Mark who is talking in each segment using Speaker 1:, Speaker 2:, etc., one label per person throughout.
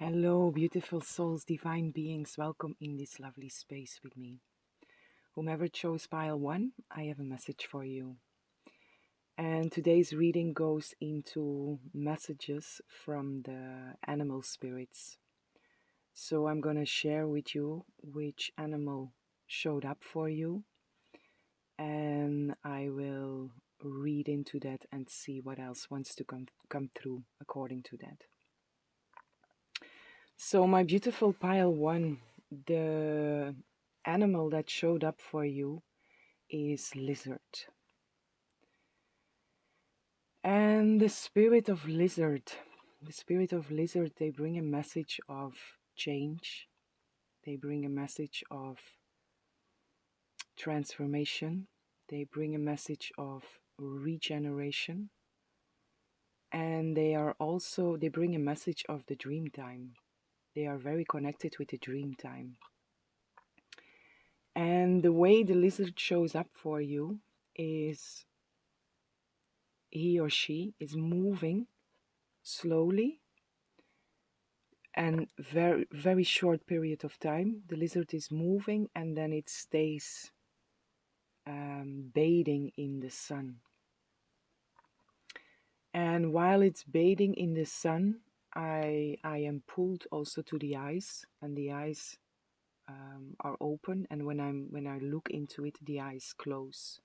Speaker 1: Hello, beautiful souls, divine beings, welcome in this lovely space with me. Whomever chose pile 1, I have a message for you. And today's reading goes into messages from the animal spirits. So I'm going to share with you which animal showed up for you, and I will read into that and see what else wants to come through according to that. So, my beautiful pile 1, the animal that showed up for you is lizard. And the spirit of lizard, they bring a message of change. They bring a message of transformation. They bring a message of regeneration. And they bring a message of the dream time. They are very connected with the dream time. And the way the lizard shows up for you is he or she is moving slowly and very, very short period of time. The lizard is moving and then it stays bathing in the sun. And while it's bathing in the sun, I am pulled also to the eyes, and the eyes are open. And when I look into it, the eyes close,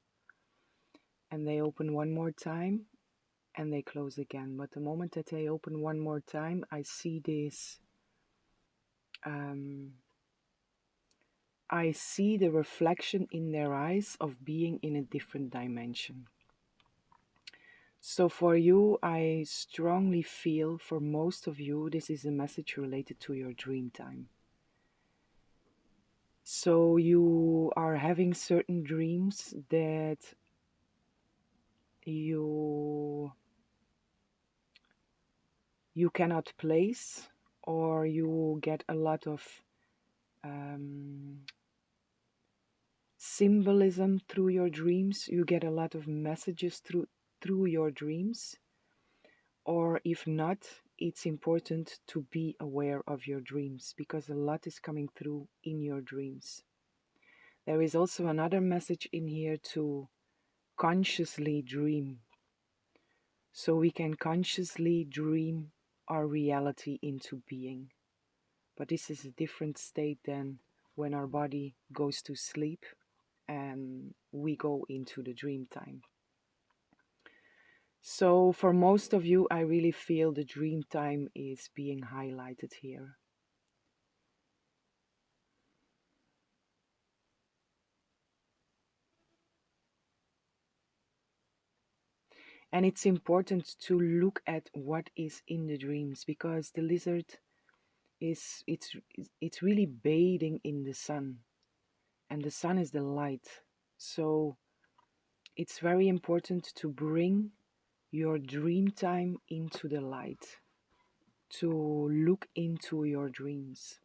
Speaker 1: and they open one more time, and they close again. But the moment that they open one more time, I see this. I see the reflection in their eyes of being in a different dimension. So for you, I strongly feel, for most of you, this is a message related to your dream time. So you are having certain dreams that you cannot place, or you get a lot of symbolism through your dreams. You get a lot of messages through your dreams. Or if not, it's important to be aware of your dreams, because a lot is coming through in your dreams. There is also another message in here to consciously dream. So we can consciously dream our reality into being. But this is a different state than when our body goes to sleep and we go into the dream time. So for most of you, I really feel the dream time is being highlighted here. And it's important to look at what is in the dreams, because the lizard it's really bathing in the sun, and the sun is the light. So it's very important to bring your dream time into the light, to look into your dreams.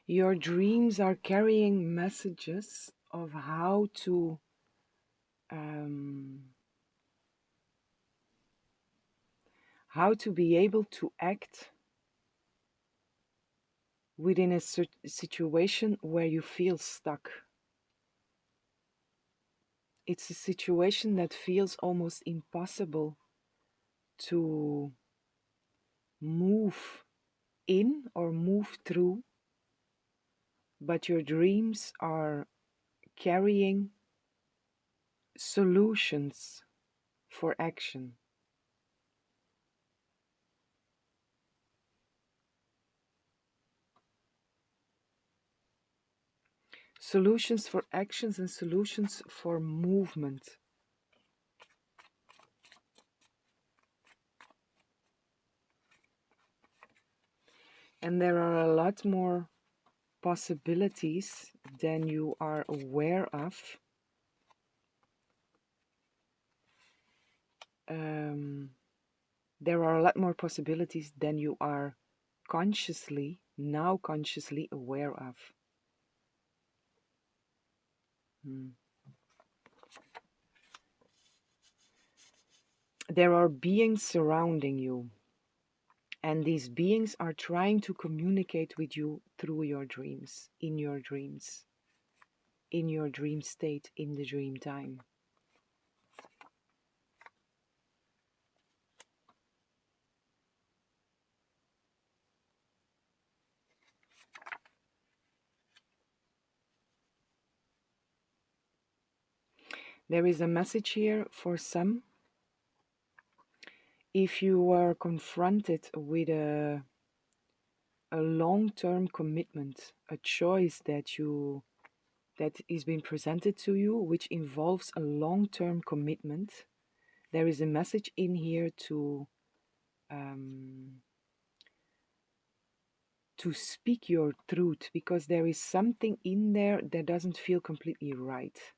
Speaker 1: Your dreams are carrying messages of how to be able to act within a situation where you feel stuck. It's a situation that feels almost impossible to move in or move through, but your dreams are carrying solutions for action. Solutions for actions and solutions for movement. And there are a lot more possibilities than you are aware of. There are a lot more possibilities than you are now consciously aware of. There are beings surrounding you, and these beings are trying to communicate with you through your dreams, in your dream state, in the dream time. There is a message here for some. If you are confronted with a long-term commitment, a choice that is being presented to you, which involves a long-term commitment, there is a message in here to speak your truth, because there is something in there that doesn't feel completely right.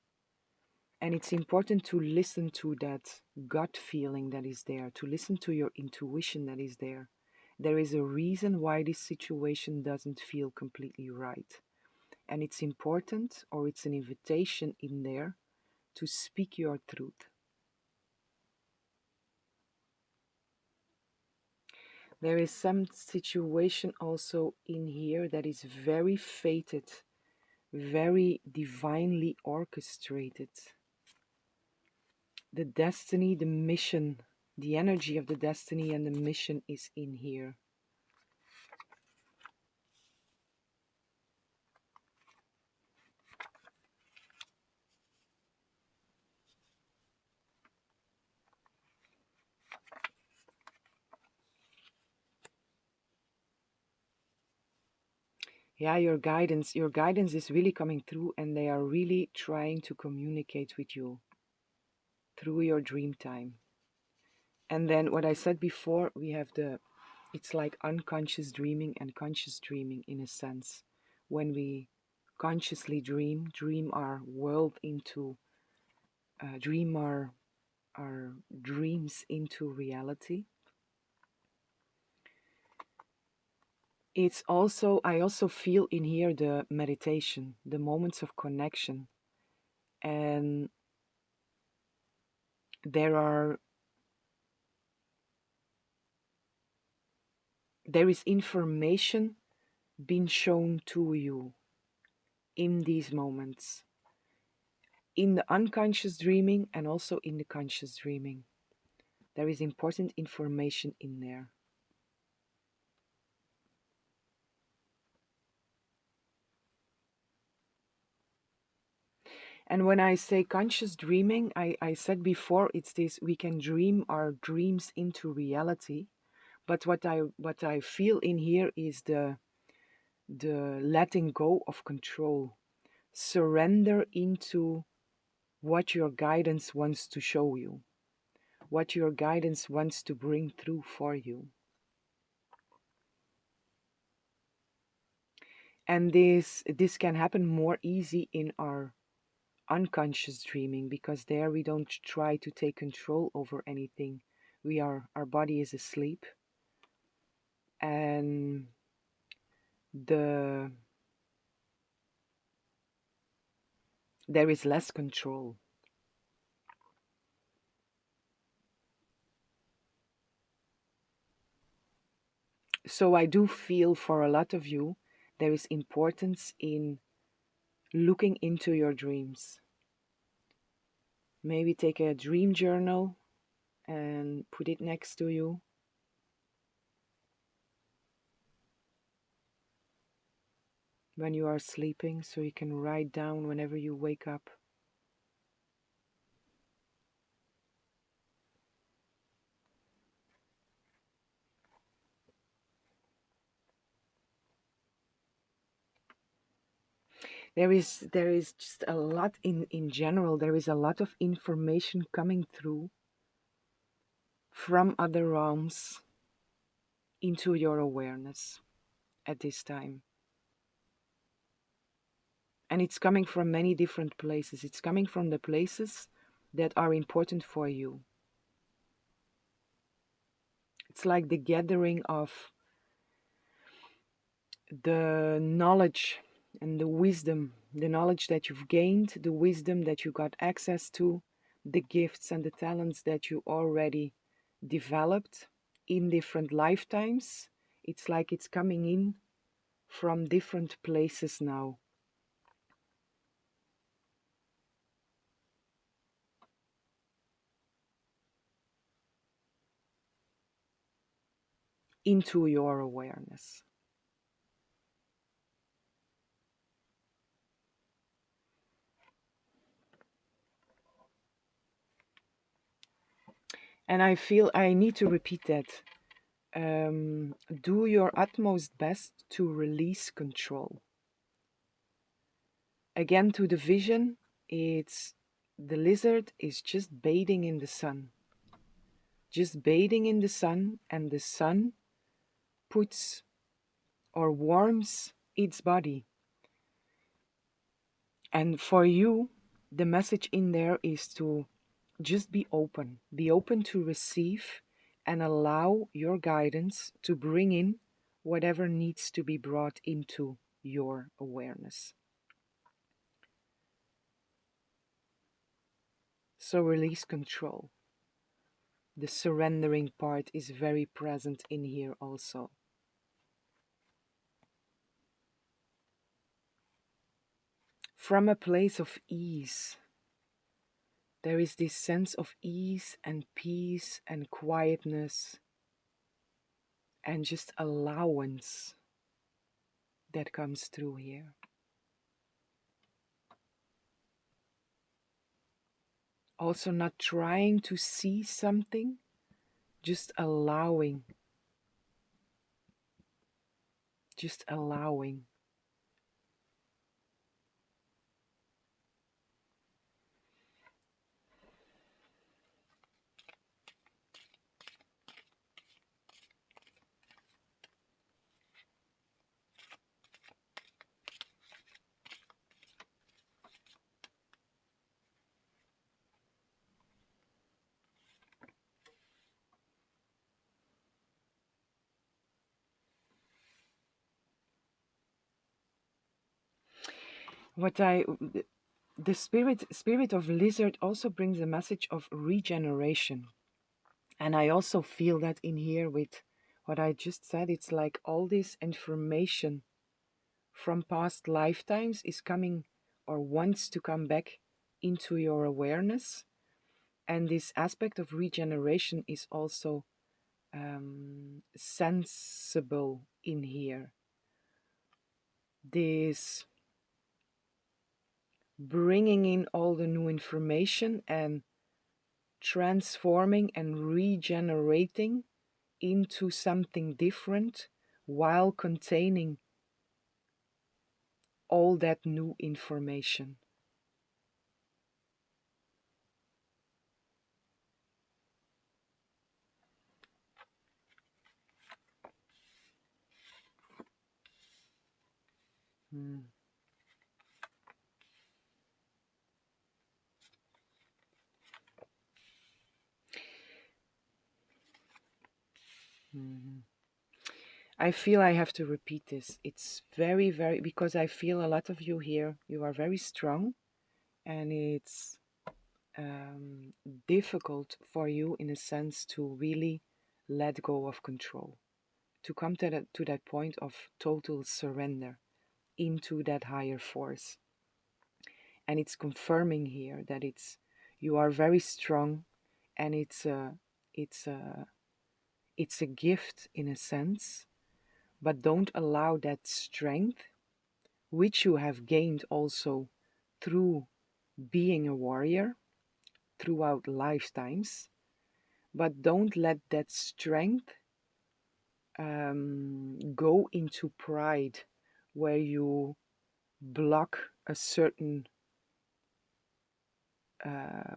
Speaker 1: And it's important to listen to that gut feeling that is there, to listen to your intuition that is there. There is a reason why this situation doesn't feel completely right. And it's important, or it's an invitation in there, to speak your truth. There is some situation also in here that is very fated, very divinely orchestrated. The destiny, the mission, the energy of the destiny and the mission is in here. Yeah, your guidance is really coming through, and they are really trying to communicate with you through your dream time. And then what I said before, we have it's like unconscious dreaming and conscious dreaming in a sense. When we consciously dream our world into, dream our dreams into reality. It's also, I also feel in here the meditation, the moments of connection. And there is information being shown to you in these moments, in the unconscious dreaming and also in the conscious dreaming. There is important information in there. And when I say conscious dreaming, I said before, it's this, we can dream our dreams into reality. But what I feel in here is the letting go of control. Surrender into what your guidance wants to show you, what your guidance wants to bring through for you. And this can happen more easy in our unconscious dreaming, because there we don't try to take control over anything. Our body is asleep, and there is less control. So I do feel for a lot of you there is importance in looking into your dreams. Maybe take a dream journal and put it next to you. When you are sleeping, so you can write down whenever you wake up. There is just a lot in general. There is a lot of information coming through from other realms into your awareness at this time. And it's coming from many different places. It's coming from the places that are important for you. It's like the gathering of the knowledge and the knowledge that you've gained, the wisdom that you got access to, the gifts and the talents that you already developed in different lifetimes. It's like it's coming in from different places now. Into your awareness. And I feel I need to repeat that. Do your utmost best to release control. Again, to the vision, it's the lizard is just bathing in the sun. Just bathing in the sun, and the sun puts or warms its body. And for you, the message in there is to just be open to receive and allow your guidance to bring in whatever needs to be brought into your awareness. So release control. The surrendering part is very present in here also. From a place of ease, there is this sense of ease and peace and quietness and just allowance that comes through here. Also, not trying to see something, just allowing. Just allowing. What I the spirit of lizard also brings a message of regeneration. And I also feel that in here with what I just said, it's like all this information from past lifetimes is coming or wants to come back into your awareness. And this aspect of regeneration is also sensible in here. This bringing in all the new information and transforming and regenerating into something different while containing all that new information. Mm. Mhm. I feel I have to repeat this. It's very, very, because I feel a lot of you here, you are very strong, and it's difficult for you in a sense to really let go of control, to come to that point of total surrender into that higher force. And it's confirming here that you are very strong, and it's a it's a gift in a sense, but don't allow that strength, which you have gained also through being a warrior throughout lifetimes, but don't let that strength go into pride, where you block a uh,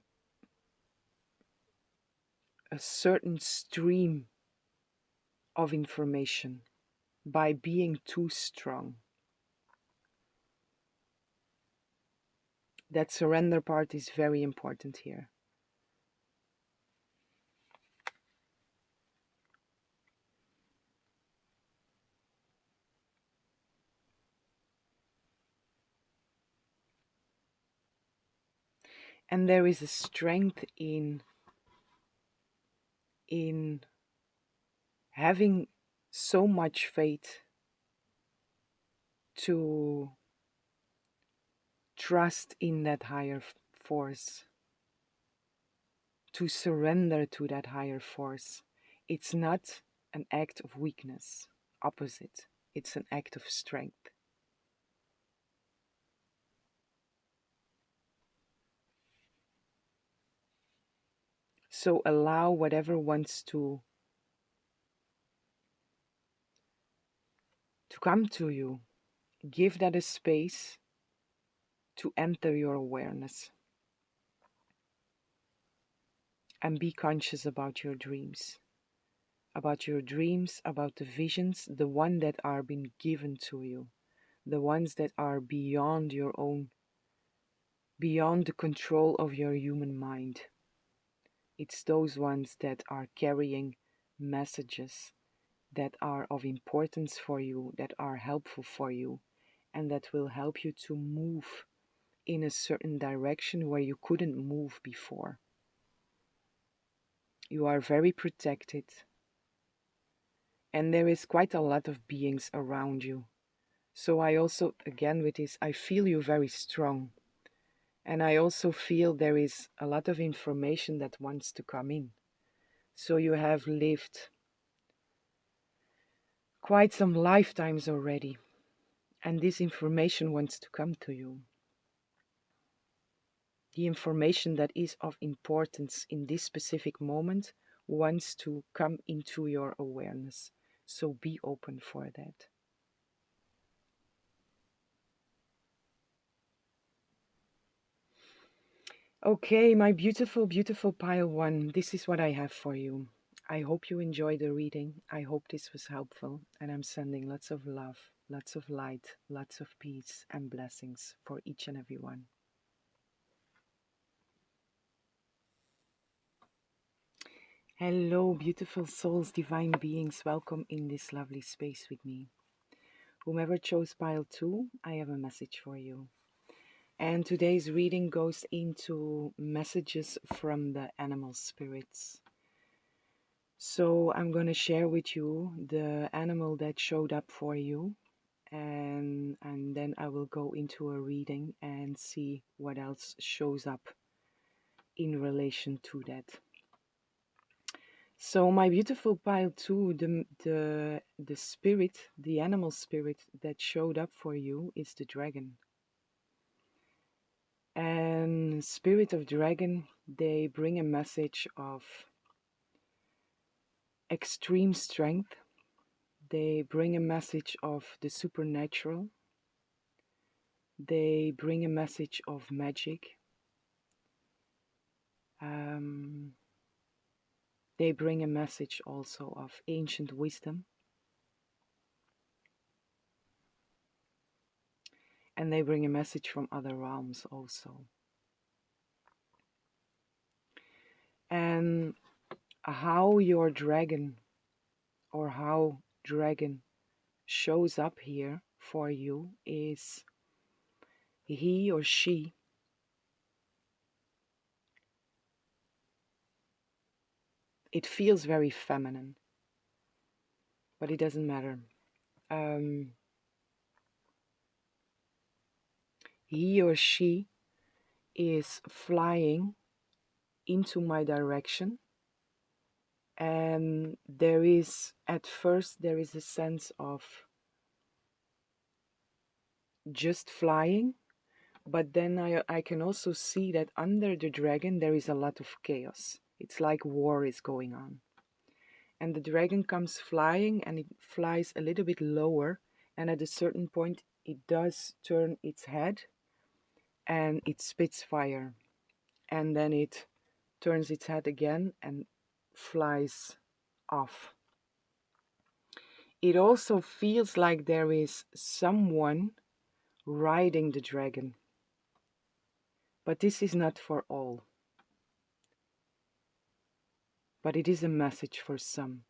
Speaker 1: certain stream of information by being too strong. That surrender part is very important here. And there is a strength in having so much faith to trust in that higher force, to surrender to that higher force. It's not an act of weakness, opposite, it's an act of strength. So allow whatever wants to come to you. Give that a space to enter your awareness. And be conscious about your dreams. About your dreams, about the visions, the ones that are being given to you. The ones that are beyond your own, beyond the control of your human mind. It's those ones that are carrying messages that are of importance for you, that are helpful for you, and that will help you to move in a certain direction where you couldn't move before. You are very protected, and there is quite a lot of beings around you. So I also, again with this, I feel you very strong. And I also feel there is a lot of information that wants to come in. So you have lived quite some lifetimes already. And this information wants to come to you. The information that is of importance in this specific moment wants to come into your awareness. So be open for that. Okay, my beautiful, beautiful pile one, this is what I have for you. I hope you enjoyed the reading. I hope this was helpful. And I'm sending lots of love, lots of light, lots of peace and blessings for each and every one. Hello, beautiful souls, divine beings. Welcome in this lovely space with me. Whomever chose pile 2, I have a message for you. And today's reading goes into messages from the animal spirits. So I'm going to share with you the animal that showed up for you. And then I will go into a reading and see what else shows up in relation to that. So my beautiful pile 2, the spirit, the animal spirit that showed up for you is the dragon. And spirit of dragon, they bring a message of extreme strength. They bring a message of the supernatural. They bring a message of magic. They bring a message also of ancient wisdom. And they bring a message from other realms also. And how your dragon, or how dragon shows up here for you, is he or she it feels very feminine, but it doesn't matter. He or she is flying into my direction, and there is, at first, there is a sense of just flying, but then I can also see that under the dragon there is a lot of chaos. It's like war is going on. And the dragon comes flying, and it flies a little bit lower, and at a certain point it does turn its head, and it spits fire, and then it turns its head again and flies off. It also feels like there is someone riding the dragon, but this is not for all, but it is a message for some.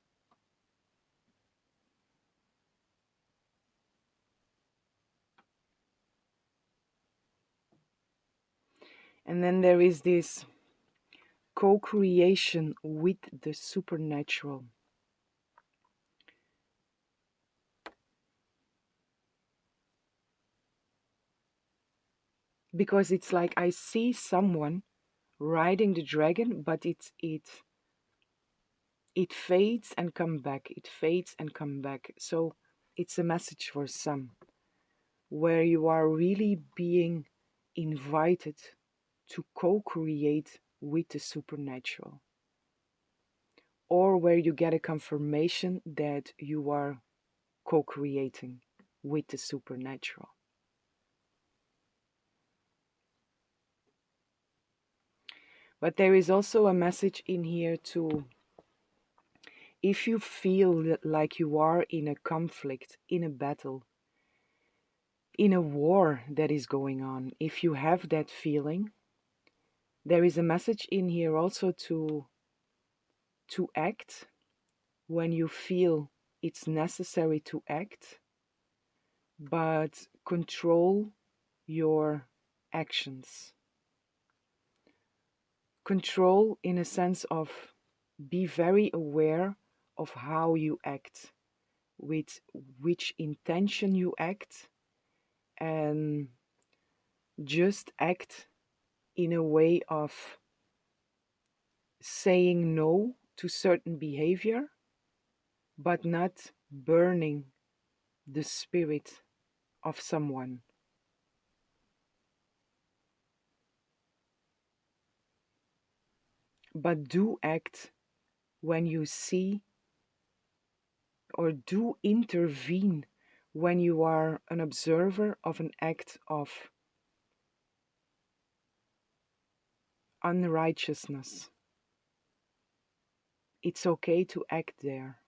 Speaker 1: And then there is this co-creation with the supernatural. Because it's like I see someone riding the dragon, but it fades and come back. It fades and come back. So it's a message for some where you are really being invited to co-create with the supernatural, or where you get a confirmation that you are co-creating with the supernatural. But there is also a message in here to, if you feel like you are in a conflict, in a battle, in a war that is going on, if you have that feeling, there is a message in here also to act when you feel it's necessary to act, but control your actions. Control in a sense of be very aware of how you act, with which intention you act, and just act in a way of saying no to certain behavior, but not burning the spirit of someone. But do act when you see, or do intervene when you are an observer of an act of unrighteousness. It's okay to act there,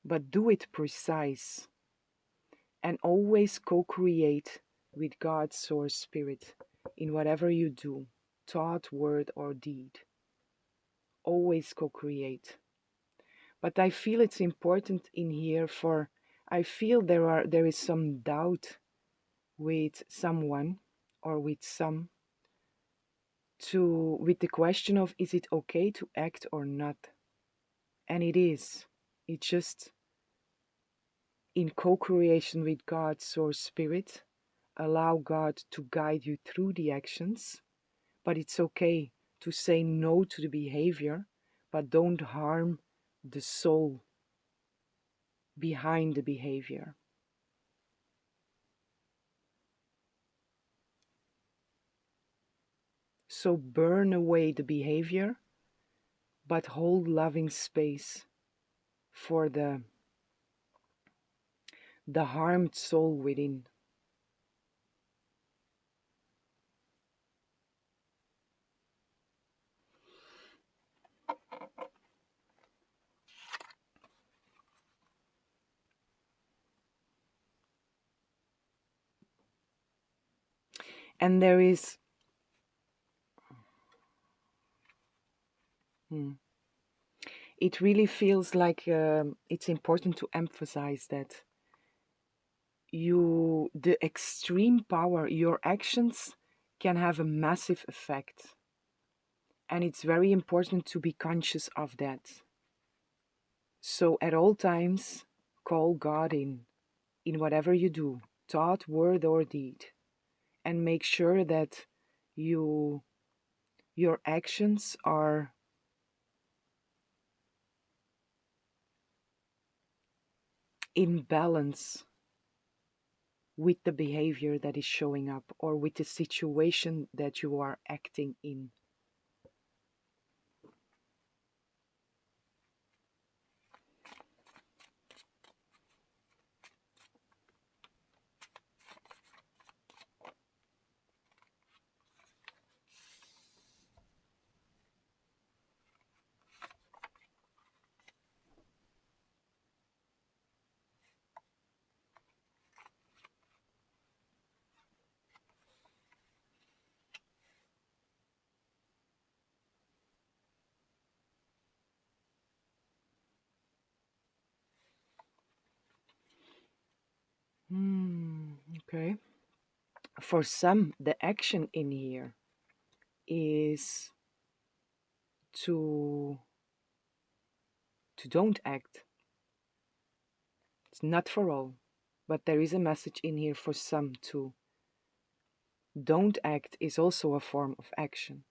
Speaker 1: but do it precise and always co-create with God's source spirit in whatever you do, thought, word, or deed. Always co-create. But I feel it's important in here for, I feel there is some doubt with someone or with some, to with the question of, is it okay to act or not? And it is. It's just in co-creation with God's source spirit. Allow God to guide you through the actions, but it's okay to say no to the behavior, but don't harm the soul behind the behavior. So burn away the behavior, but hold loving space for the harmed soul within. And there is, it really feels like it's important to emphasize that the extreme power, your actions can have a massive effect. And it's very important to be conscious of that. So at all times, call God in whatever you do, thought, word, or deed, and make sure that your actions are in balance with the behavior that is showing up, or with the situation that you are acting in. Okay. For some, the action in here is to don't act. It's not for all, but there is a message in here for some too. Don't act is also a form of action.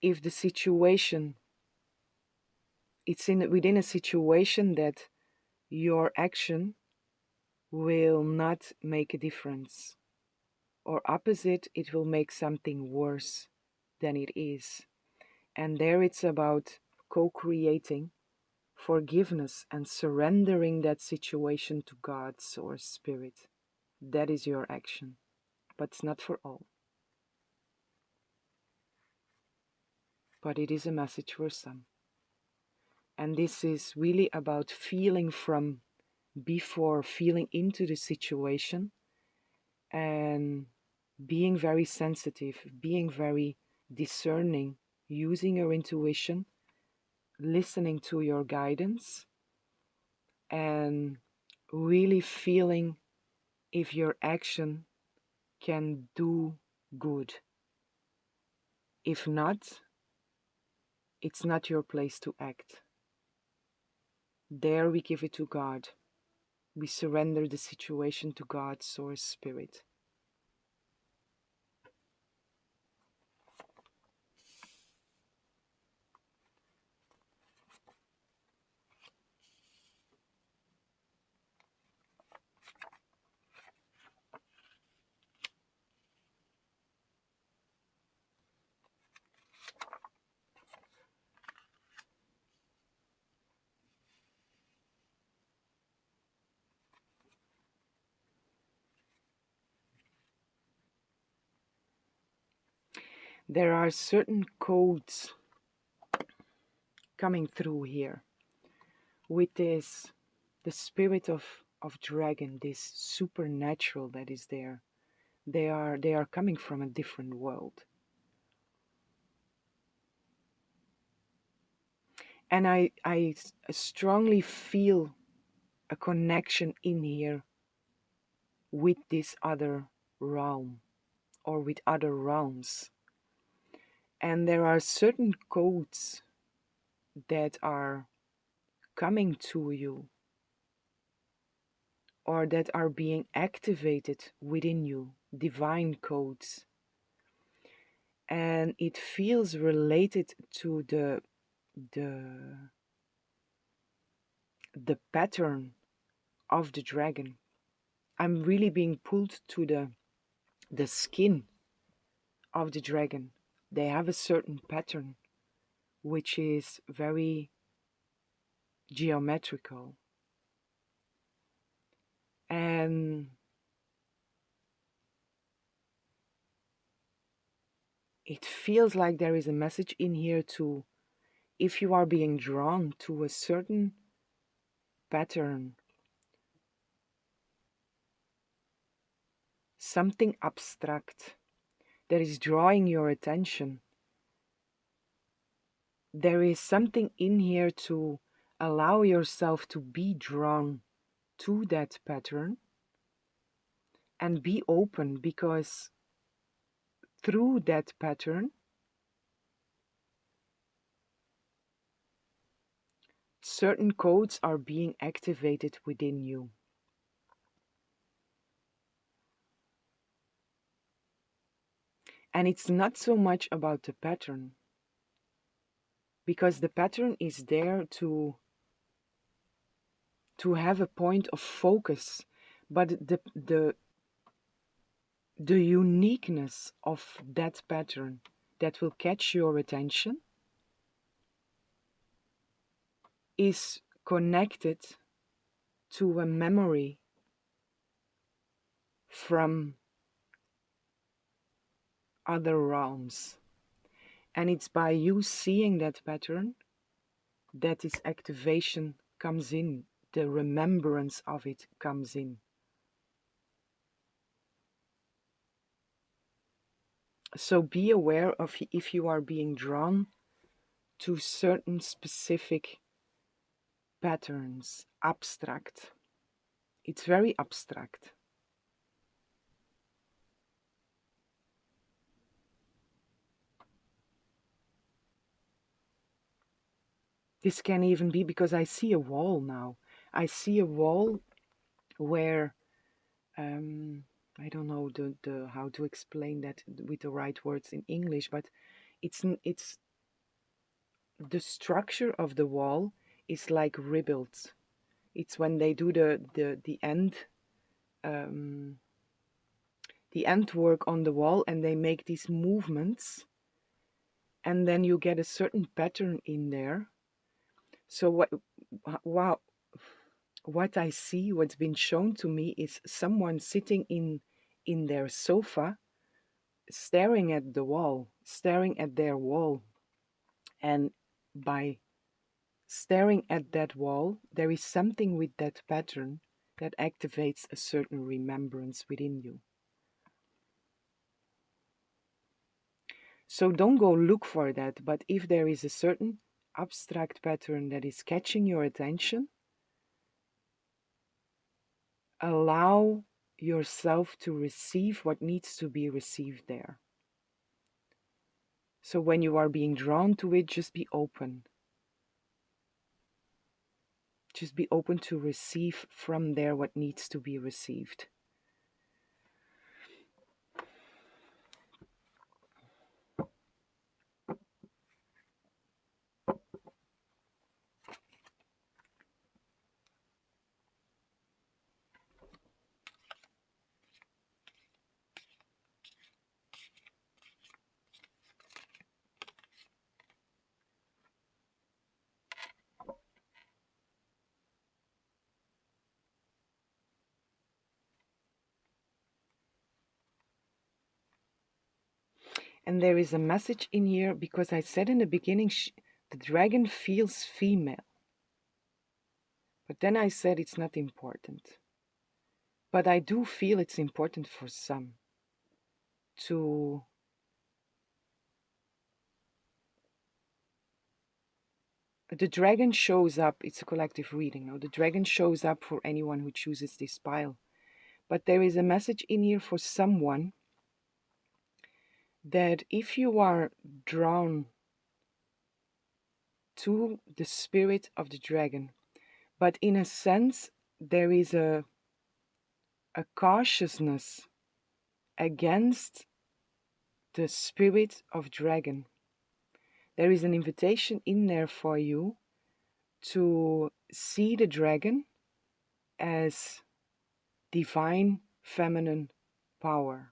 Speaker 1: If the situation, it's within a situation that your action will not make a difference, or opposite, it will make something worse than it is. And there it's about co-creating forgiveness and surrendering that situation to God, Source, Spirit. That is your action, but it's not for all. But it is a message for some. And this is really about feeling from before, feeling into the situation, and being very sensitive, being very discerning, using your intuition, listening to your guidance, and really feeling if your action can do good. If not, it's not your place to act. There we give it to God. We surrender the situation to God, Source, Spirit. There are certain codes coming through here with this, the spirit of dragon, this supernatural that is there. They are coming from a different world. And I strongly feel a connection in here with this other realm or with other realms. And there are certain codes that are coming to you or that are being activated within you, divine codes. And it feels related to the pattern of the dragon. I'm really being pulled to the skin of the dragon. They have a certain pattern which is very geometrical. And it feels like there is a message in here to, if you are being drawn to a certain pattern, something abstract that is drawing your attention, there is something in here to allow yourself to be drawn to that pattern and be open, because through that pattern certain codes are being activated within you. And it's not so much about the pattern, because the pattern is there to have a point of focus, but the uniqueness of that pattern that will catch your attention is connected to a memory from other realms. And it's by you seeing that pattern that this activation comes in, the remembrance of it comes in. So be aware of if you are being drawn to certain specific patterns, abstract. It's very abstract. This can even be because I see a wall now. I see a wall where I don't know the how to explain that with the right words in English, but it's the structure of the wall is like rebuilt. It's when they do um, the end work on the wall, and they make these movements, and then you get a certain pattern in there. So wow, what I see, what's been shown to me, is someone sitting in their sofa, staring at the wall, staring at their wall, and by staring at that wall, there is something with that pattern that activates a certain remembrance within you. So don't go look for that, but if there is a certain abstract pattern that is catching your attention, allow yourself to receive what needs to be received there. So when you are being drawn to it, just be open. Just be open to receive from there what needs to be received. And there is a message in here, because I said in the beginning, the dragon feels female. But then I said it's not important. But I do feel it's important for some to the dragon shows up. It's a collective reading. Now, the dragon shows up for anyone who chooses this pile. But there is a message in here for someone that if you are drawn to the spirit of the dragon, but in a sense, there is a cautiousness against the spirit of dragon. There is an invitation in there for you to see the dragon as divine feminine power,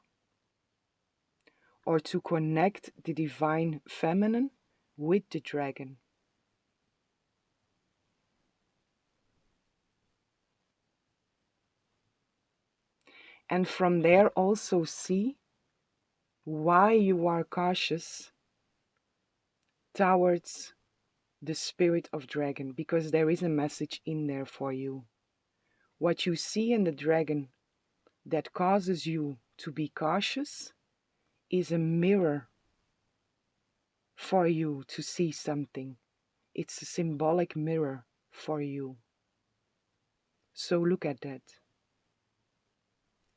Speaker 1: or to connect the divine feminine with the dragon. And from there also see why you are cautious towards the spirit of dragon, because there is a message in there for you. What you see in the dragon that causes you to be cautious is a mirror for you to see something. It's a symbolic mirror for you. So look at that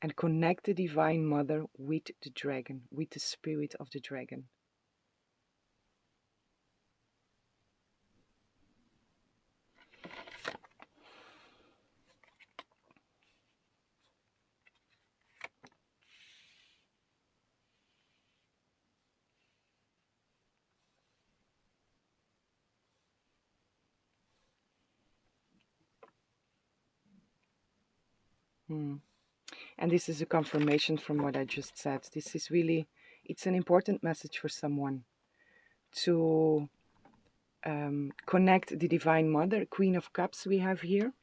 Speaker 1: and connect the Divine Mother with the dragon, with the spirit of the dragon. And this is a confirmation from what I just said. This is really, it's an important message for someone to connect the Divine Mother, Queen of Cups we have here.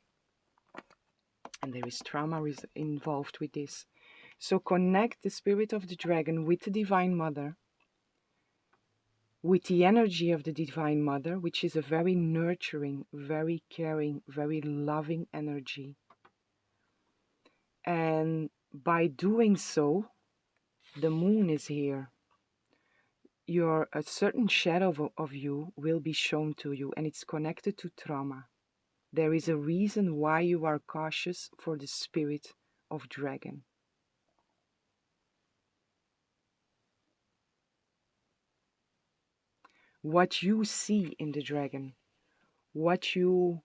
Speaker 1: And there is trauma involved with this. So connect the spirit of the dragon with the Divine Mother, with the energy of the Divine Mother, which is a very nurturing, very caring, very loving energy. And by doing so, the moon is here. A certain shadow of you will be shown to you, and it's connected to trauma. There is a reason why you are cautious for the spirit of dragon. What you see in the dragon, what you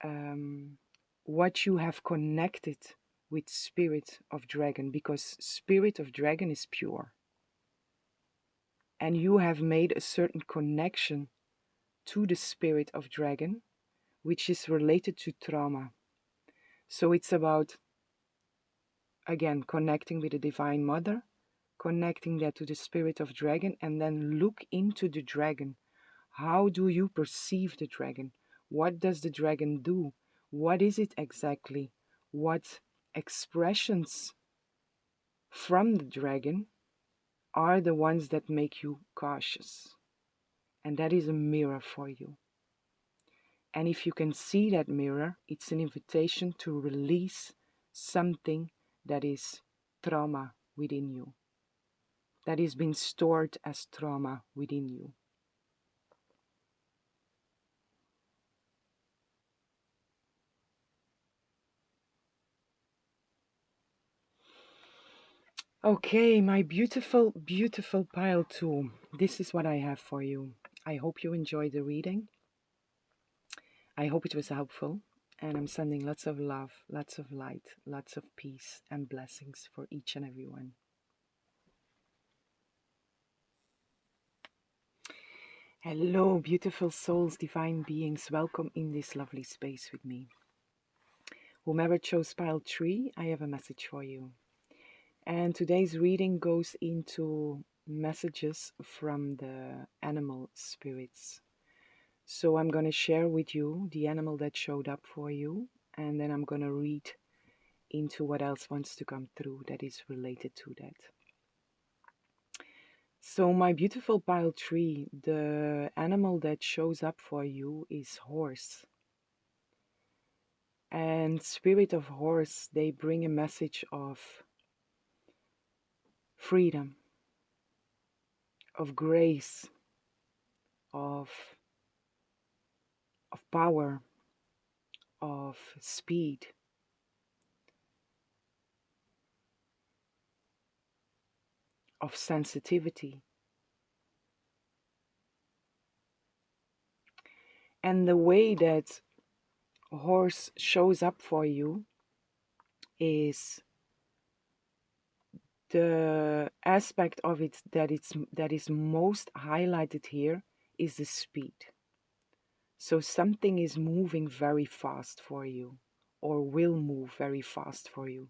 Speaker 1: um, what you have connected with spirit of dragon, because spirit of dragon is pure, and you have made a certain connection to the spirit of dragon, which is related to trauma. So it's about, again, connecting with the Divine Mother, connecting that to the spirit of dragon, and then look into the dragon. How do you perceive the dragon? What does the dragon do? What is it exactly? What expressions from the dragon are the ones that make you cautious? And that is a mirror for you. And if you can see that mirror, it's an invitation to release something that is trauma within you, that is being stored as trauma within you. Okay, my beautiful, beautiful pile 2. This is what I have for you. I hope you enjoyed the reading. I hope it was helpful. And I'm sending lots of love, lots of light, lots of peace and blessings for each and every one. Hello, beautiful souls, divine beings. Welcome in this lovely space with me. Whomever chose pile 3, I have a message for you. And today's reading goes into messages from the animal spirits. So I'm going to share with you the animal that showed up for you, and then I'm going to read into what else wants to come through that is related to that. So my beautiful pile 3, the animal that shows up for you is horse. And spirit of horse, they bring a message of freedom, of grace, of power, of speed, of sensitivity. And the way that a horse shows up for you is the aspect of it that is most highlighted here is the speed. So something is moving very fast for you, or will move very fast for you.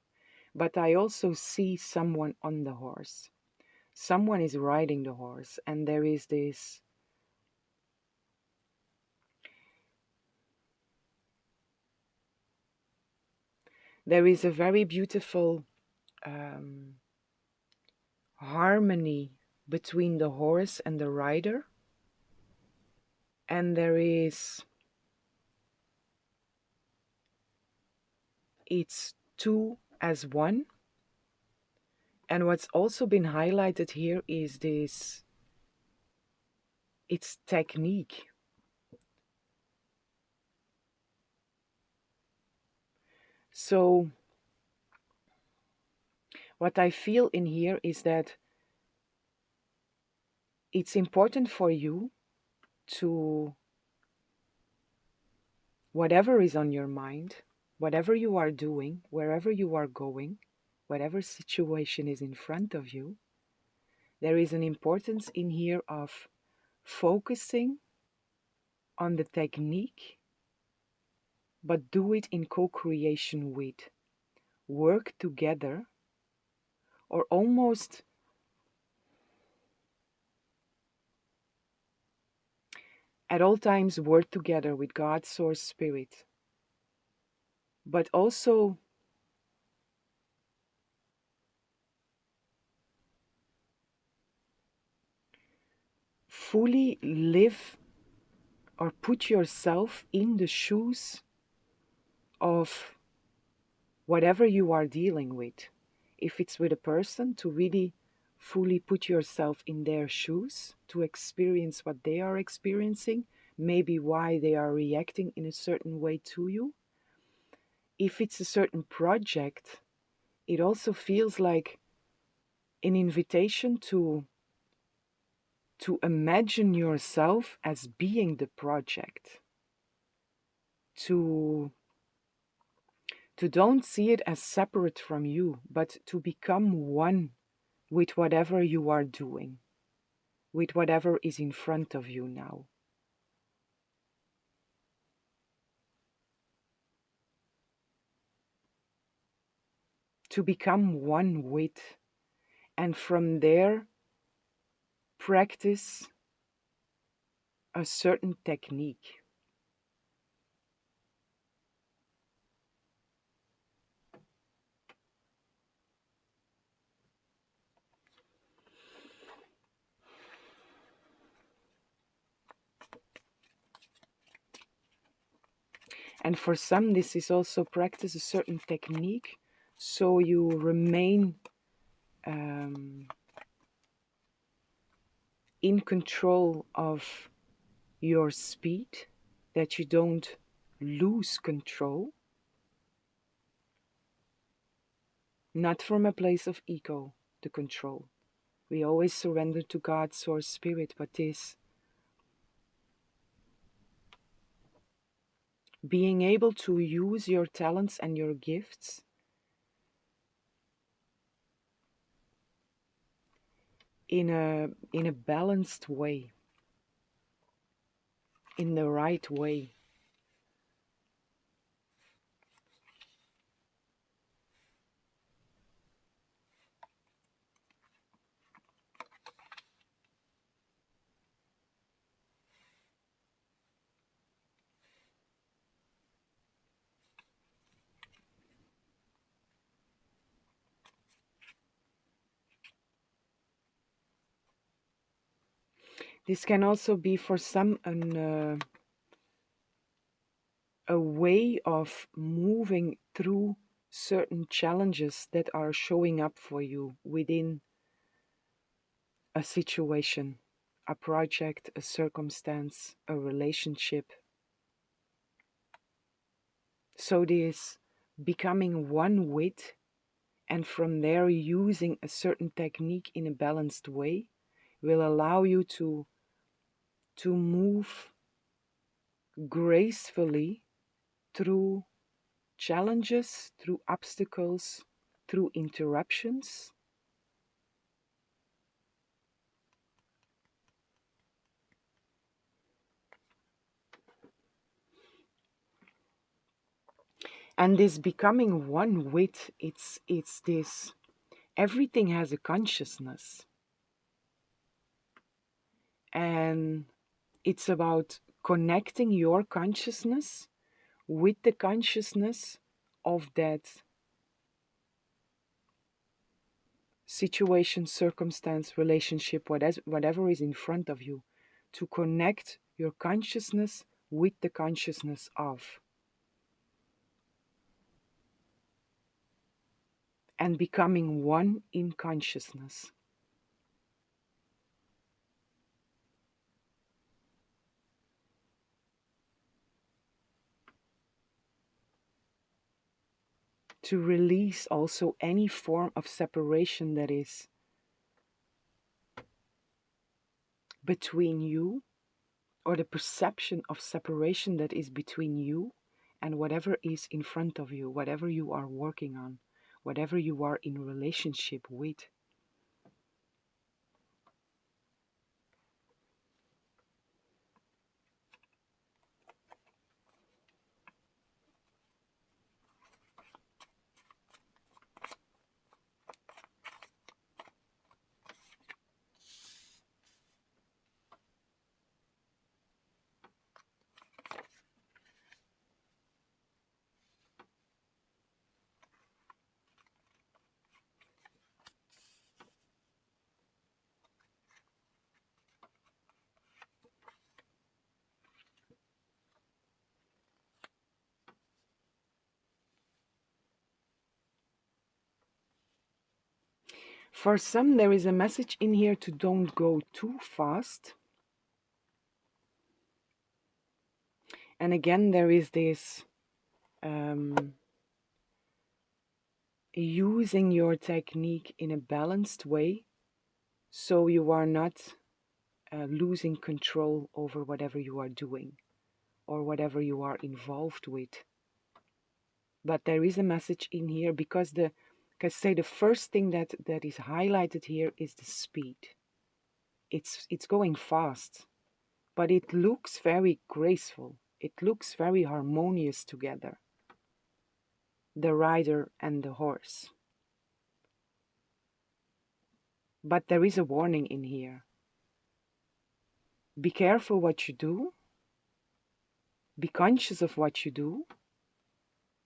Speaker 1: But I also see someone on the horse. Someone is riding the horse, and there is this a very beautiful harmony between the horse and the rider, and it's two as one. And what's also been highlighted here is it's technique. So what I feel in here is that it's important for you to, whatever is on your mind, whatever you are doing, wherever you are going, whatever situation is in front of you, there is an importance in here of focusing on the technique, but do it in co-creation with, work together, or almost at all times work together with God, Source, Spirit, but also fully live or put yourself in the shoes of whatever you are dealing with. If it's with a person, to really fully put yourself in their shoes, to experience what they are experiencing, maybe why they are reacting in a certain way to you. If it's a certain project, it also feels like an invitation to imagine yourself as being the project. to don't see it as separate from you, but to become one with whatever you are doing, with whatever is in front of you now. To become one with, and from there practice a certain technique. And for some, this is also practice a certain technique so you remain in control of your speed, that you don't lose control, not from a place of ego, the control. We always surrender to God, Source, Spirit, but this being able to use your talents and your gifts in a balanced way, in the right way. This can also be for some a way of moving through certain challenges that are showing up for you within a situation, a project, a circumstance, a relationship. So this becoming one with, and from there using a certain technique in a balanced way, will allow you to move gracefully through challenges, through obstacles, through interruptions. And this becoming one with, it's this, everything has a consciousness, and it's about connecting your consciousness with the consciousness of that situation, circumstance, relationship, whatever is in front of you, to connect your consciousness with the consciousness of, and becoming one in consciousness. To release also any form of separation that is between you, or the perception of separation that is between you and whatever is in front of you, whatever you are working on, whatever you are in relationship with. For some, there is a message in here to don't go too fast. And again, there is this using your technique in a balanced way, so you are not losing control over whatever you are doing. or whatever you are involved with. But there is a message in here because say the first thing that is highlighted here is the speed. It's going fast, but it looks very graceful. It looks very harmonious together. The rider and the horse. But there is a warning in here. Be careful what you do. Be conscious of what you do,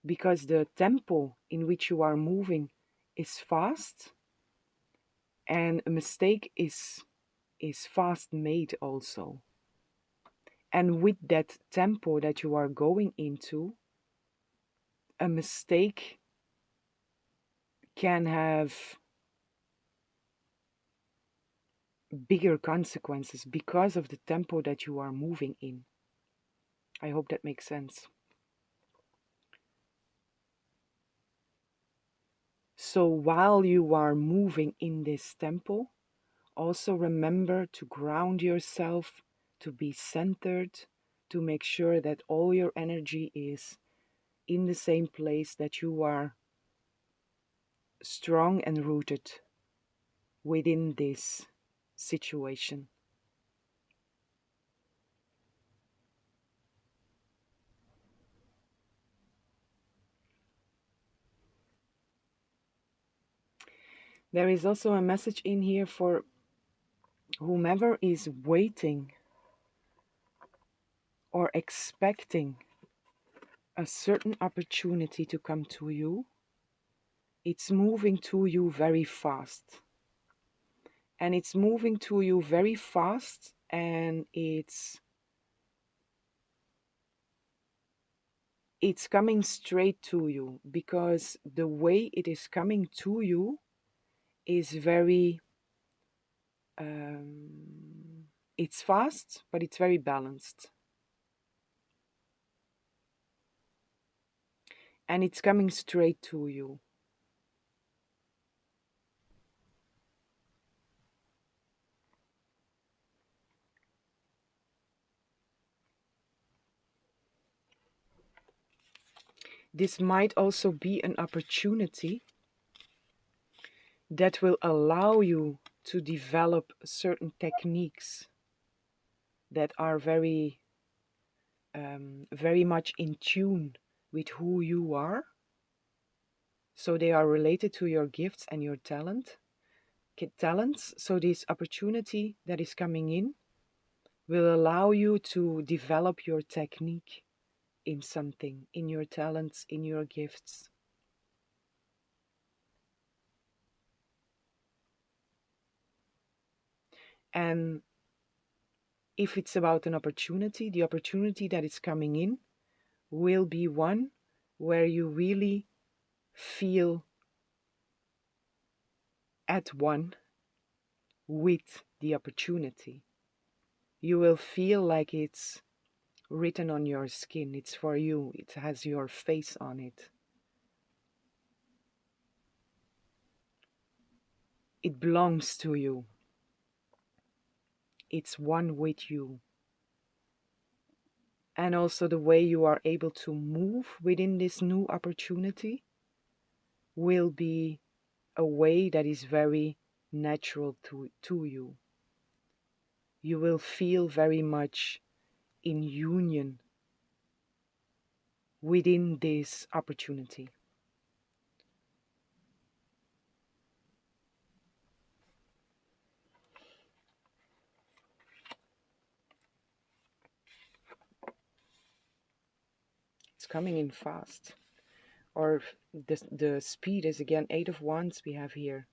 Speaker 1: because the tempo in which you are moving is fast, and a mistake is fast made also. And with that tempo that you are going into, a mistake can have bigger consequences because of the tempo that you are moving in. I hope that makes sense. So while you are moving in this tempo, also remember to ground yourself, to be centered, to make sure that all your energy is in the same place, that you are strong and rooted within this situation. There is also a message in here for whomever is waiting or expecting a certain opportunity to come to you. It's moving to you very fast. And it's moving to you very fast, and it's coming straight to you, because the way it is coming to you is very it's fast, but it's very balanced, and it's coming straight to you. This might also be an opportunity that will allow you to develop certain techniques that are very very much in tune with who you are. So they are related to your gifts and your talents. So this opportunity that is coming in will allow you to develop your technique in something, in your talents, in your gifts. And if it's about an opportunity, the opportunity that is coming in will be one where you really feel at one with the opportunity. You will feel like it's written on your skin. It's for you. It has your face on it. It belongs to you. It's one with you. And also the way you are able to move within this new opportunity will be a way that is very natural to you. You will feel very much in union within this opportunity. It's coming in fast. Or the speed is again 8 of Wands we have here.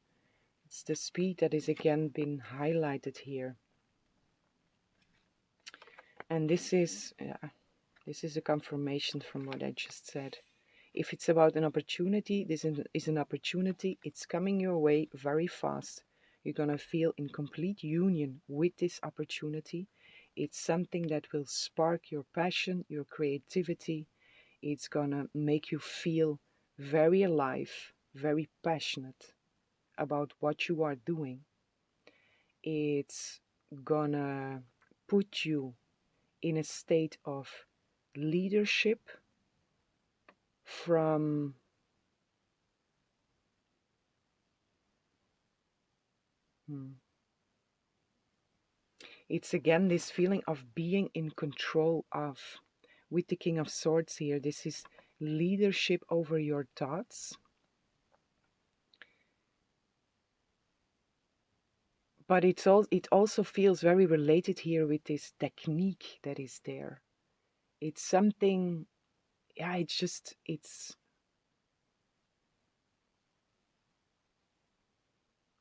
Speaker 1: It's the speed that is again been highlighted here. And this is a confirmation from what I just said. If it's about an opportunity, this is an opportunity. It's coming your way very fast. You're going to feel in complete union with this opportunity. It's something that will spark your passion, your creativity. It's going to make you feel very alive, very passionate about what you are doing. It's going to put you in a state of leadership from it's again this feeling of being in control of. With the King of Swords here, this is leadership over your thoughts. But it also feels very related here with this technique that is there. It's something, yeah,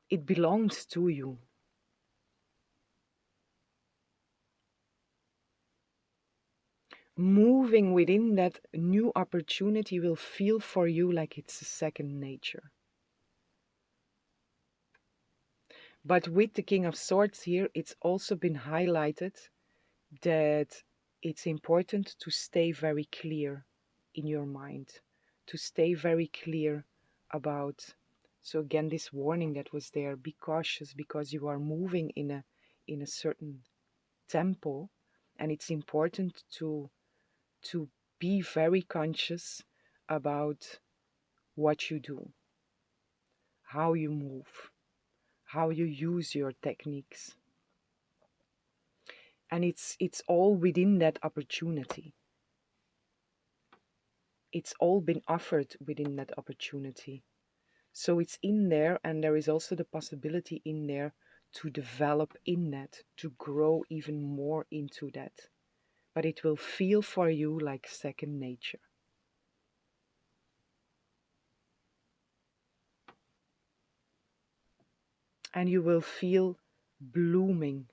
Speaker 1: it belongs to you. Moving within that new opportunity will feel for you like it's a second nature. But with the King of Swords here, it's also been highlighted that it's important to stay very clear in your mind, to stay very clear about. So again, this warning that was there: be cautious because you are moving in a certain tempo, and it's important to be very conscious about what you do, how you move, how you use your techniques. And it's all within that opportunity. It's all been offered within that opportunity. So it's in there, and there is also the possibility in there to develop in that, to grow even more into that. But it will feel for you like second nature. And you will feel blooming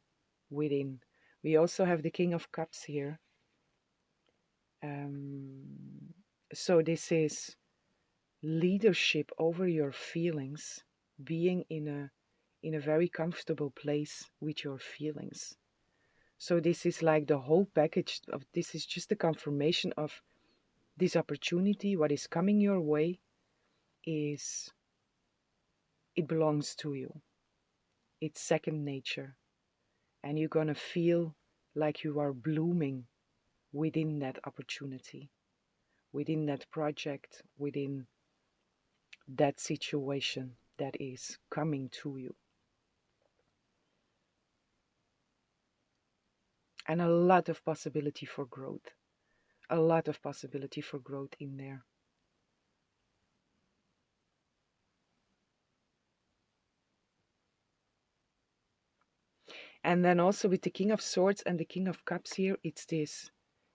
Speaker 1: within. We also have the King of Cups here. So this is leadership over your feelings, being in a very comfortable place with your feelings. So this is like the whole package of this is just a confirmation of this opportunity. What is coming your way is it belongs to you. It's second nature. And you're gonna feel like you are blooming within that opportunity, within that project, within that situation that is coming to you. And a lot of possibility for growth. A lot of possibility for growth in there. And then also with the King of Swords and the King of Cups here, it's this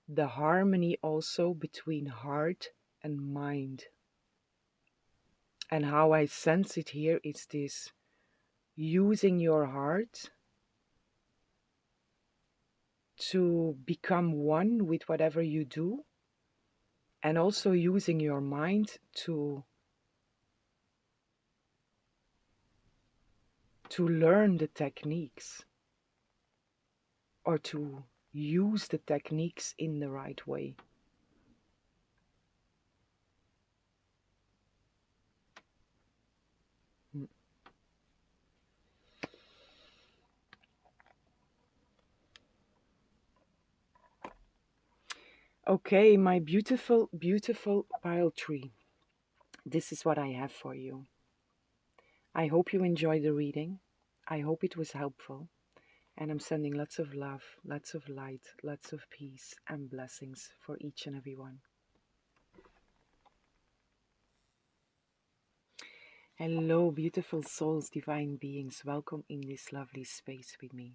Speaker 1: the harmony also between heart and mind. And how I sense it here is this using your heart to become one with whatever you do, and also using your mind to learn the techniques or to use the techniques in the right way. Okay, my beautiful, beautiful pile tree. This is what I have for you. I hope you enjoyed the reading. I hope it was helpful. And I'm sending lots of love, lots of light, lots of peace and blessings for each and every one. Hello, beautiful souls, divine beings. Welcome in this lovely space with me.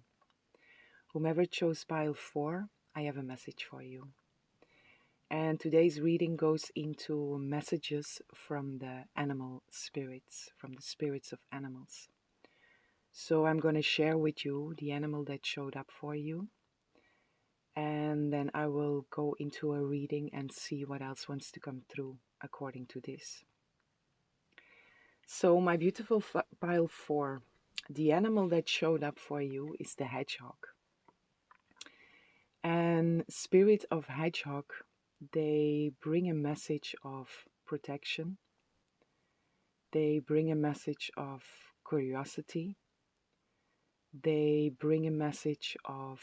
Speaker 1: Whomever chose pile 4, I have a message for you. And today's reading goes into messages from the animal spirits, from the spirits of animals. So I'm going to share with you the animal that showed up for you. And then I will go into a reading and see what else wants to come through according to this. So my beautiful pile 4, the animal that showed up for you is the hedgehog. And spirit of hedgehog, they bring a message of protection. They bring a message of curiosity. They bring a message of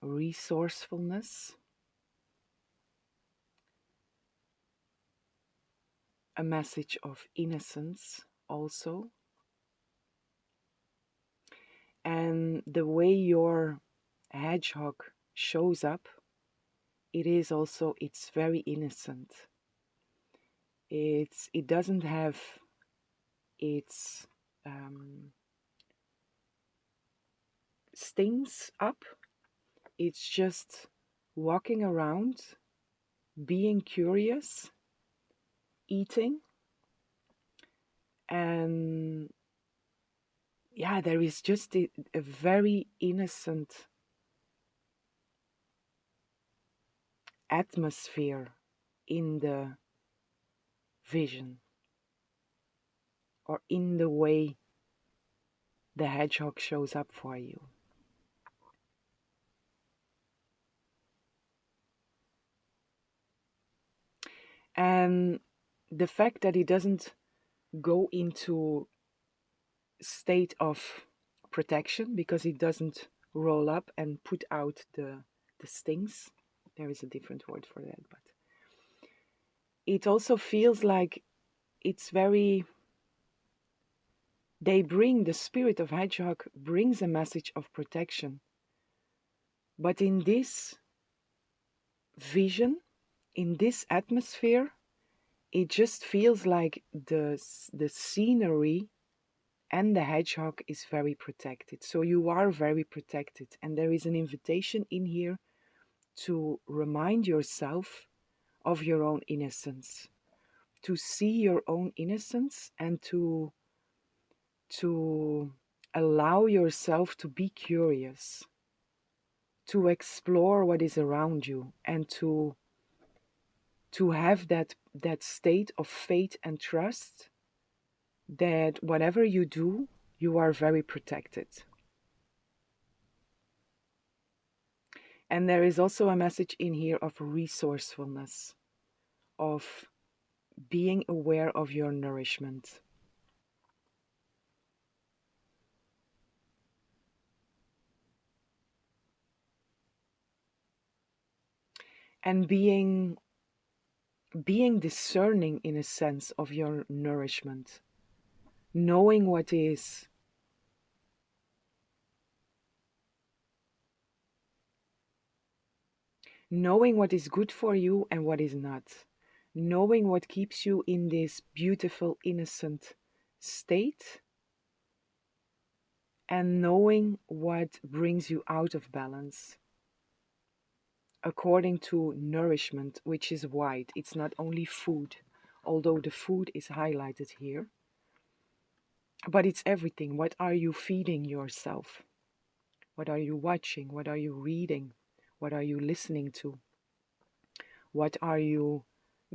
Speaker 1: resourcefulness, a message of innocence also. And the way your hedgehog shows up, it's very innocent. It doesn't have its stings up. It's just walking around, being curious, eating, and yeah, there is just a very innocent atmosphere in the vision, or in the way the hedgehog shows up for you. And the fact that it doesn't go into state of protection, because it doesn't roll up and put out the stings. There is a different word for that, but it also feels like it's very, the spirit of hedgehog brings a message of protection. But in this vision, in this atmosphere, it just feels like the scenery and the hedgehog is very protected. So you are very protected. And there is an invitation in here to remind yourself of your own innocence, to see your own innocence, and to allow yourself to be curious, to explore what is around you, and to have that state of faith and trust that whatever you do, you are very protected. And there is also a message in here of resourcefulness, of being aware of your nourishment. And being discerning, in a sense, of your nourishment, knowing what is good for you and what is not, knowing what keeps you in this beautiful, innocent state, and knowing what brings you out of balance, according to nourishment, which is wide. It's not only food, although the food is highlighted here, but it's everything. What are you feeding yourself? What are you watching? What are you reading? What are you listening to? What are you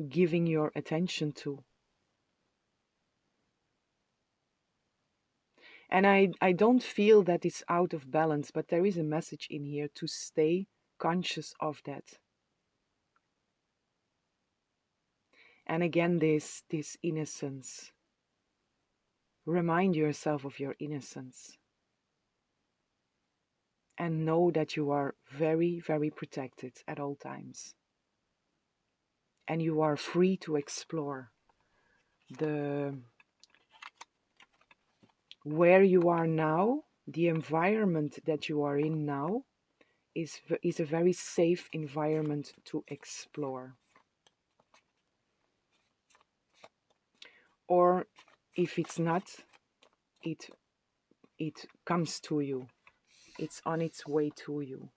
Speaker 1: giving your attention to? And I don't feel that it's out of balance, but there is a message in here to stay conscious of that. And again, this innocence. Remind yourself of your innocence. And know that you are very, very protected at all times. And you are free to explore where you are now, the environment that you are in now is a very safe environment to explore. Or if it's not, it comes to you. It's on its way to you.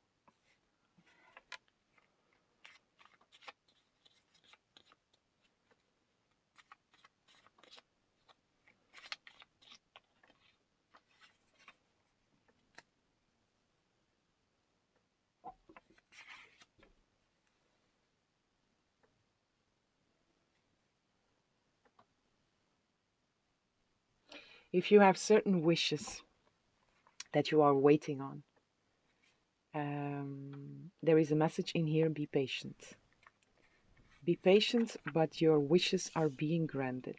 Speaker 1: If you have certain wishes that you are waiting on, there is a message in here: be patient. Be patient, but your wishes are being granted.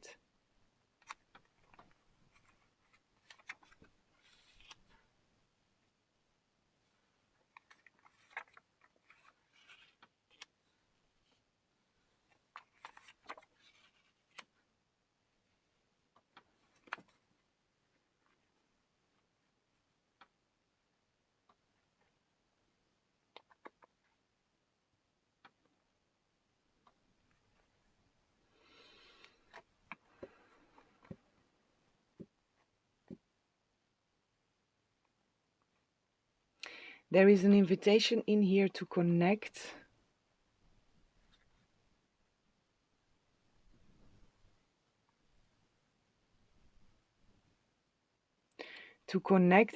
Speaker 1: There is an invitation in here to connect,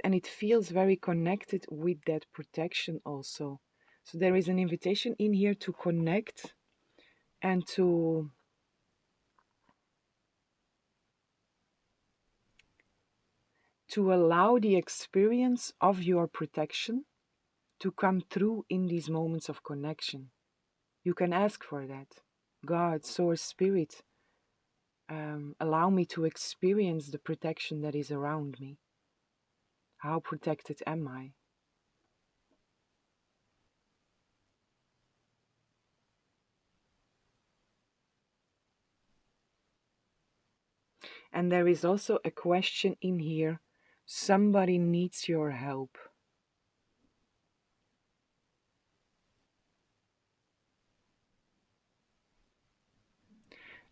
Speaker 1: and it feels very connected with that protection also. So there is an invitation in here to connect and to allow the experience of your protection to come through in these moments of connection. You can ask for that. God, Source, Spirit, allow me to experience the protection that is around me. How protected am I? And there is also a question in here. Somebody needs your help.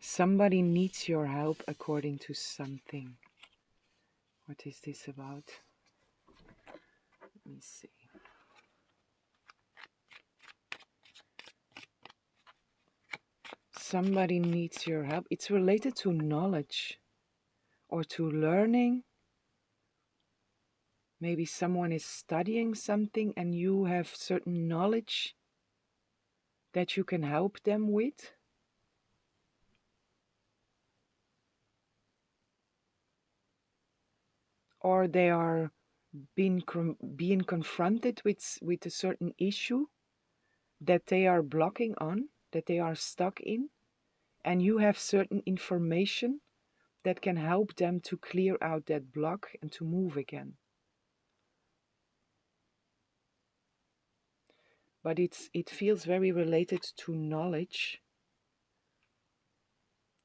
Speaker 1: Somebody needs your help according to something. What is this about? Let me see. Somebody needs your help. It's related to knowledge or to learning. Maybe someone is studying something and you have certain knowledge that you can help them with. Or they are being confronted with a certain issue that they are blocking on, that they are stuck in, and you have certain information that can help them to clear out that block and to move again. But it feels very related to knowledge.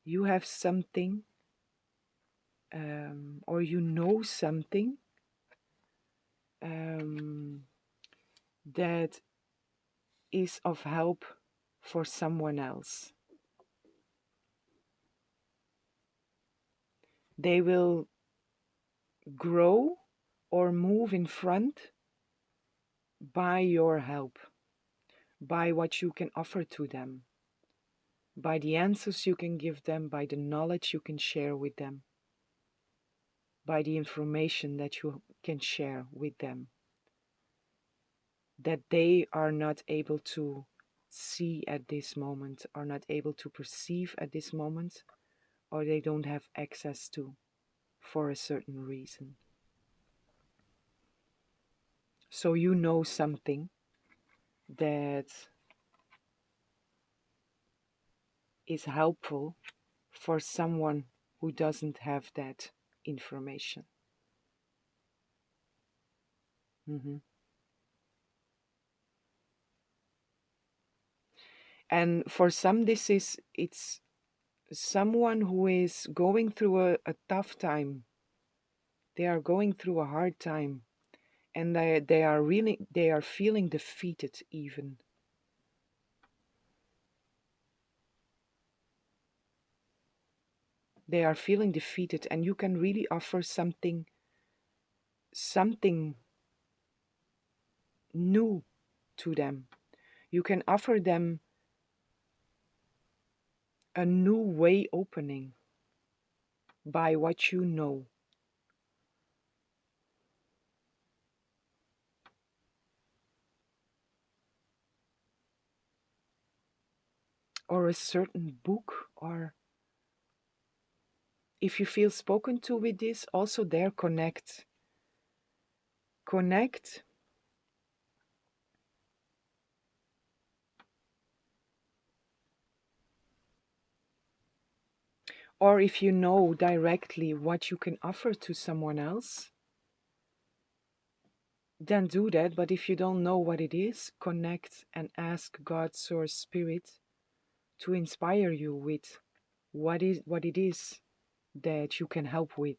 Speaker 1: You have something, or you know something that is of help for someone else. They will grow or move in front by your help, by what you can offer to them, by the answers you can give them, by the knowledge you can share with them, by the information that you can share with them, that they are not able to see at this moment, are not able to perceive at this moment, or they don't have access to for a certain reason. So you know something that is helpful for someone who doesn't have that information. Mm-hmm. And for some, it's someone who is going through a tough time. They are going through a hard time, and they are feeling defeated even. They are feeling defeated, and you can really offer something new to them. You can offer them a new way opening by what you know. Or a certain book, or if you feel spoken to with this, also there connect. Connect. Or if you know directly what you can offer to someone else, then do that. But if you don't know what it is, connect and ask God, Source, Spirit to inspire you with what it is that you can help with.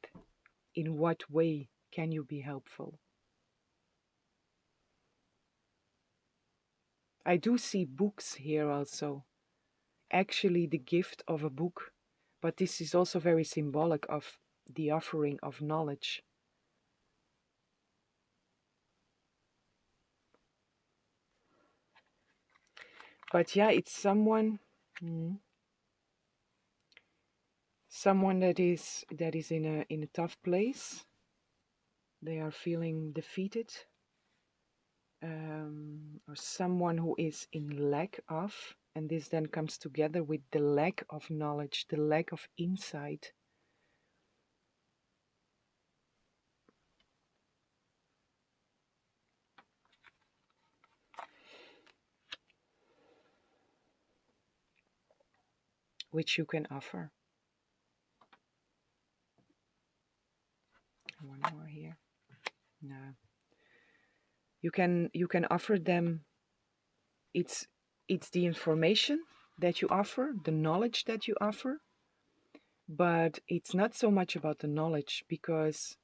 Speaker 1: In what way can you be helpful? I do see books here also. Actually, the gift of a book, but this is also very symbolic of the offering of knowledge. But yeah, it's someone that is in a tough place. They are feeling defeated, or someone who is in lack of, and this then comes together with the lack of knowledge, the lack of insight. Which you can offer. One more here. No. You can offer them. It's it's the information that you offer, the knowledge that you offer, but it's not so much about the knowledge, because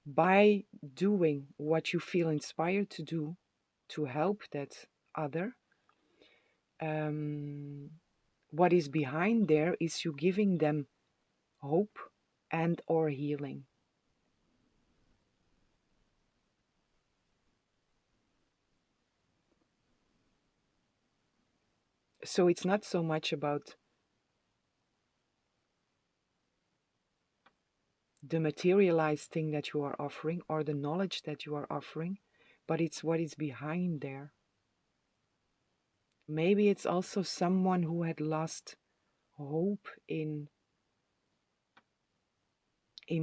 Speaker 1: by doing what you feel inspired to do to help that other, um, what is behind there is you giving them hope and or healing. So it's not so much about the materialized thing that you are offering or the knowledge that you are offering, but it's what is behind there. Maybe it's also someone who had lost hope in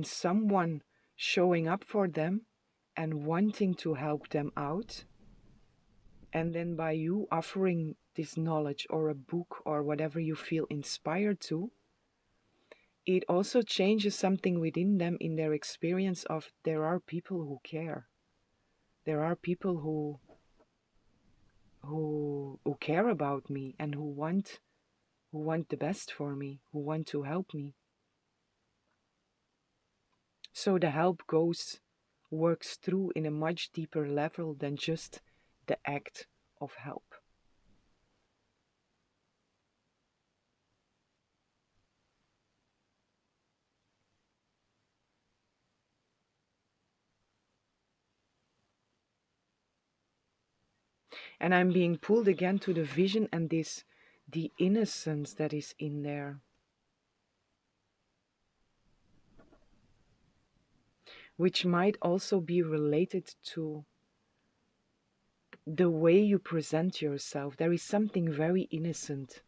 Speaker 1: someone showing up for them and wanting to help them out. And then by you offering this knowledge or a book or whatever you feel inspired to, it also changes something within them in their experience of there are people who care. There are people who care about me and who want the best for me, who want to help me. So the help works through in a much deeper level than just the act of help. And I'm being pulled again to the vision and the innocence that is in there, which might also be related to the way you present yourself. There is something very innocent.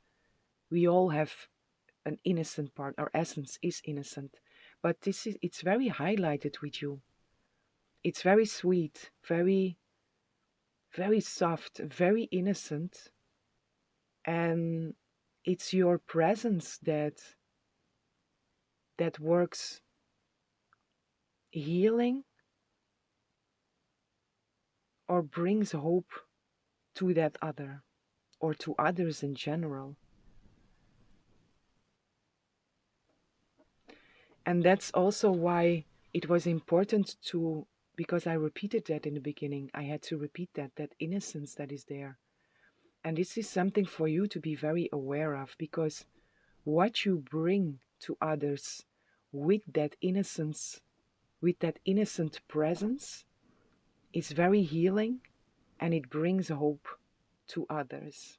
Speaker 1: We all have an innocent part. Our essence is innocent. But it's very highlighted with you. It's very sweet, very, very soft, very innocent. And it's your presence that works healing or brings hope to that other or to others in general. And that's also why it was important to, because I repeated that in the beginning, I had to repeat that innocence that is there. And this is something for you to be very aware of, because what you bring to others with that innocence, with that innocent presence, is very healing, and it brings hope to others.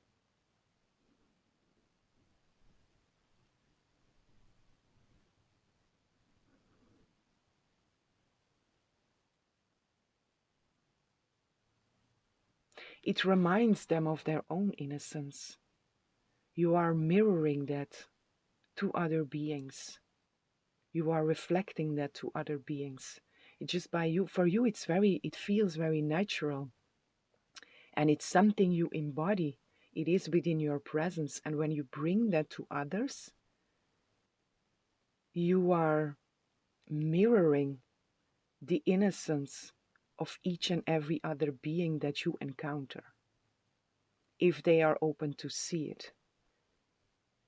Speaker 1: It reminds them of their own innocence. You are mirroring that to other beings. You are reflecting that to other beings. It just by you, for you, it feels very natural, and it's something you embody. It is within your presence, and when you bring that to others, you are mirroring the innocence of each and every other being that you encounter, if they are open to see it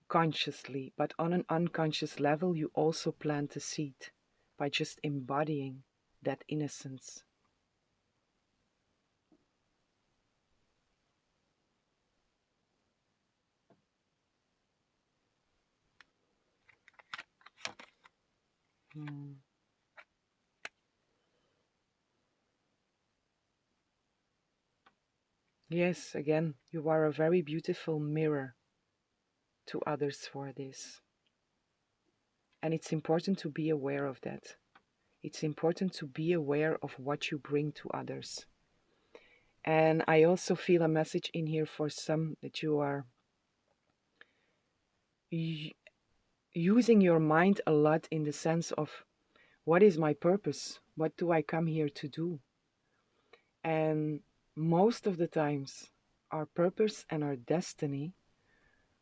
Speaker 1: consciously. But on an unconscious level, you also plant a seed by just embodying that innocence. Hmm. Yes, again, you are a very beautiful mirror to others for this. And it's important to be aware of that. It's important to be aware of what you bring to others. And I also feel a message in here for some that you are using your mind a lot in the sense of what is my purpose? What do I come here to do? And most of the times, our purpose and our destiny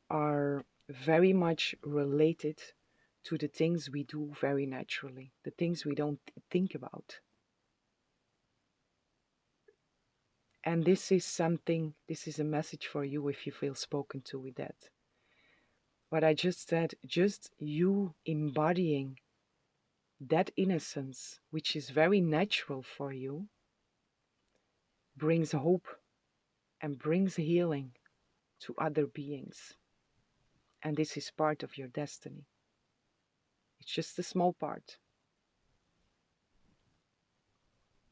Speaker 1: are very much related to the things we do very naturally, the things we don't think about. And this is something, this is a message for you if you feel spoken to with that. What I just said, just you embodying that innocence, which is very natural for you, brings hope and brings healing to other beings. And this is part of your destiny. It's just a small part.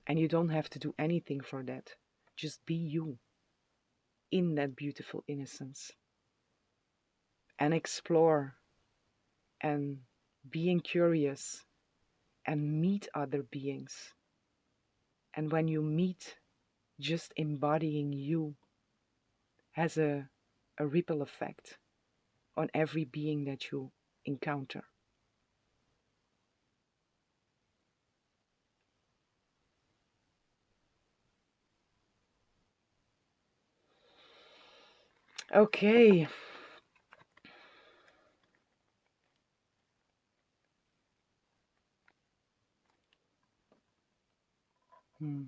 Speaker 1: And you don't have to do anything for that. Just be you in that beautiful innocence and explore and being curious and meet other beings. And when you meet, just embodying you has a ripple effect on every being that you encounter. Okay. Hmm.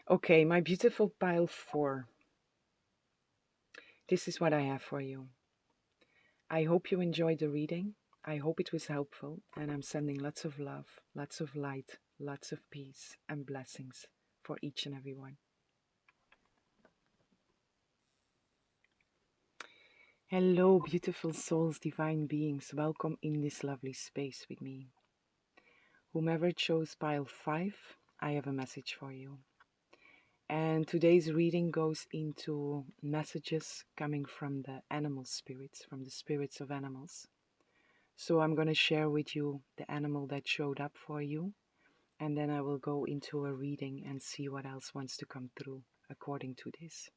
Speaker 1: Okay, my beautiful pile 4. This is what I have for you. I hope you enjoyed the reading. I hope it was helpful, and I'm sending lots of love, lots of light, lots of peace and blessings for each and every one. Hello, beautiful souls, divine beings. Welcome in this lovely space with me. Whomever chose pile 5, I have a message for you. And today's reading goes into messages coming from the animal spirits, from the spirits of animals. So I'm going to share with you the animal that showed up for you, and then I will go into a reading and see what else wants to come through according to this.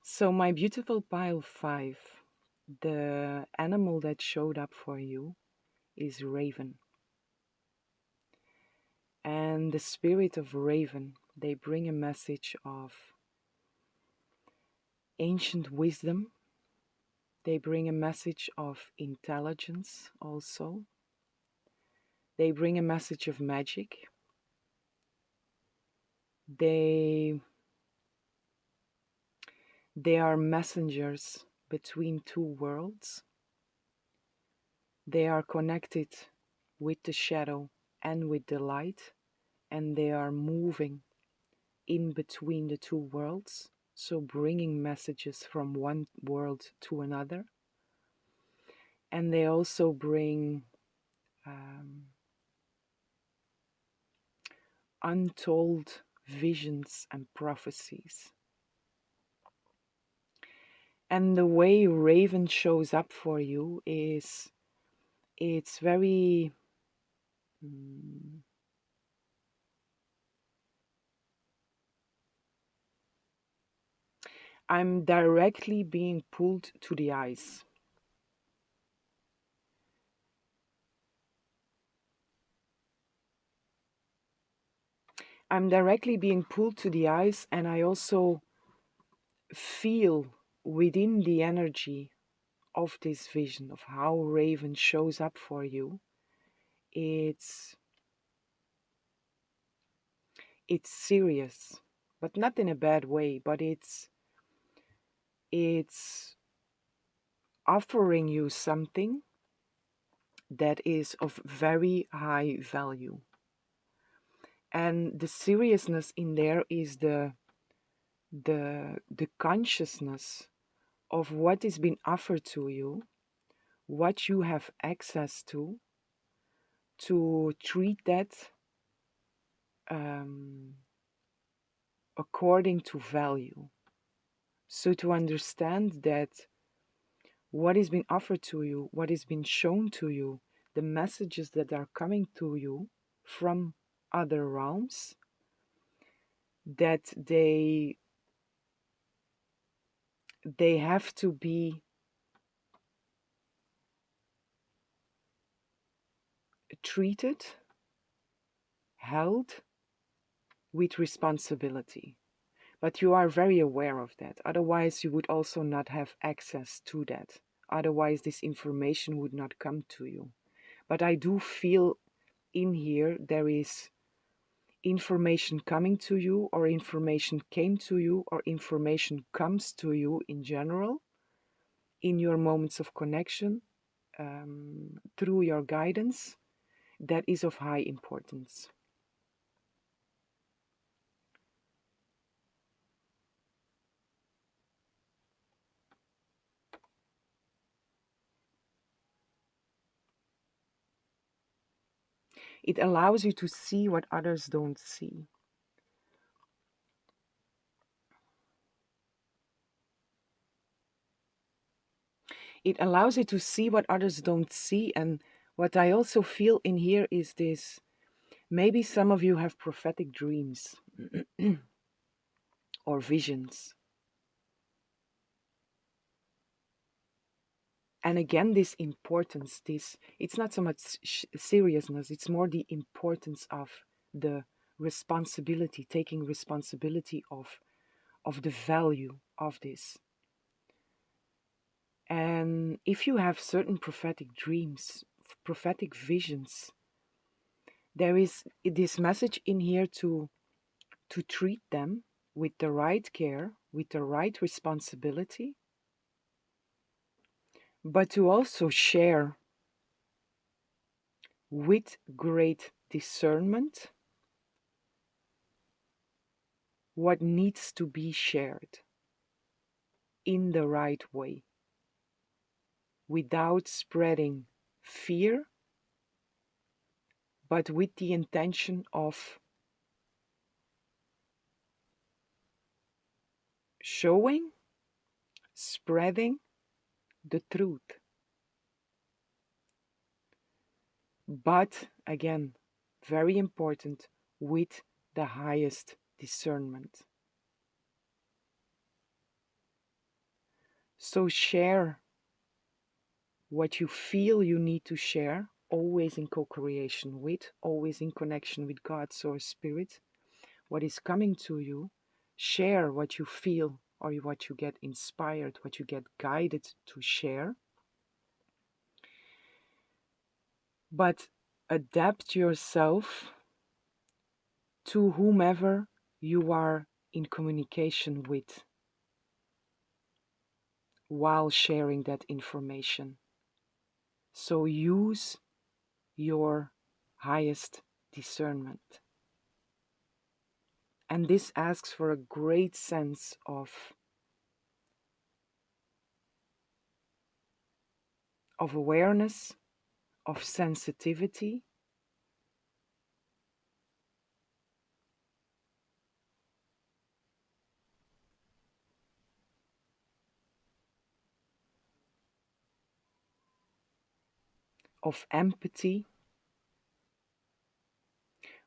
Speaker 1: So, my beautiful pile 5, the animal that showed up for you is Raven. And the spirit of Raven, they bring a message of ancient wisdom. They bring a message of intelligence also. They bring a message of magic. They are messengers between two worlds. They are connected with the shadow and with the light, and they are moving in between the two worlds, so bringing messages from one world to another. And they also bring untold visions and prophecies. And the way Raven shows up for you is it's very I'm directly being pulled to the ice. I'm directly being pulled to the ice, and I also feel within the energy of this vision of how Raven shows up for you. It's serious, but not in a bad way, but it's offering you something that is of very high value. And the seriousness in there is the consciousness of what is being offered to you, what you have access to treat that according to value. So to understand that what is being offered to you, what is being shown to you, the messages that are coming to you from other realms, that they have to be treated, held with responsibility. But you are very aware of that. Otherwise, you would also not have access to that. Otherwise, this information would not come to you. But I do feel in here there is information coming to you, or information came to you, or information comes to you in general in your moments of connection through your guidance that is of high importance. It allows you to see what others don't see. It allows you to see what others don't see. And what I also feel in here is this: maybe some of you have prophetic dreams or visions. And again, this importance, it's not so much seriousness, it's more the importance of the responsibility, taking responsibility of the value of this. And if you have certain prophetic dreams, prophetic visions, there is this message in here to treat them with the right care, with the right responsibility, but to also share with great discernment what needs to be shared in the right way, without spreading fear, but with the intention of showing, spreading the truth. But again, very important, with the highest discernment. So share what you feel you need to share, always in co-creation with, always in connection with God, Source, Spirit. What is coming to you, share what you feel or what you get inspired, what you get guided to share. But adapt yourself to whomever you are in communication with while sharing that information. So use your highest discernment. And this asks for a great sense of awareness, of sensitivity, of empathy,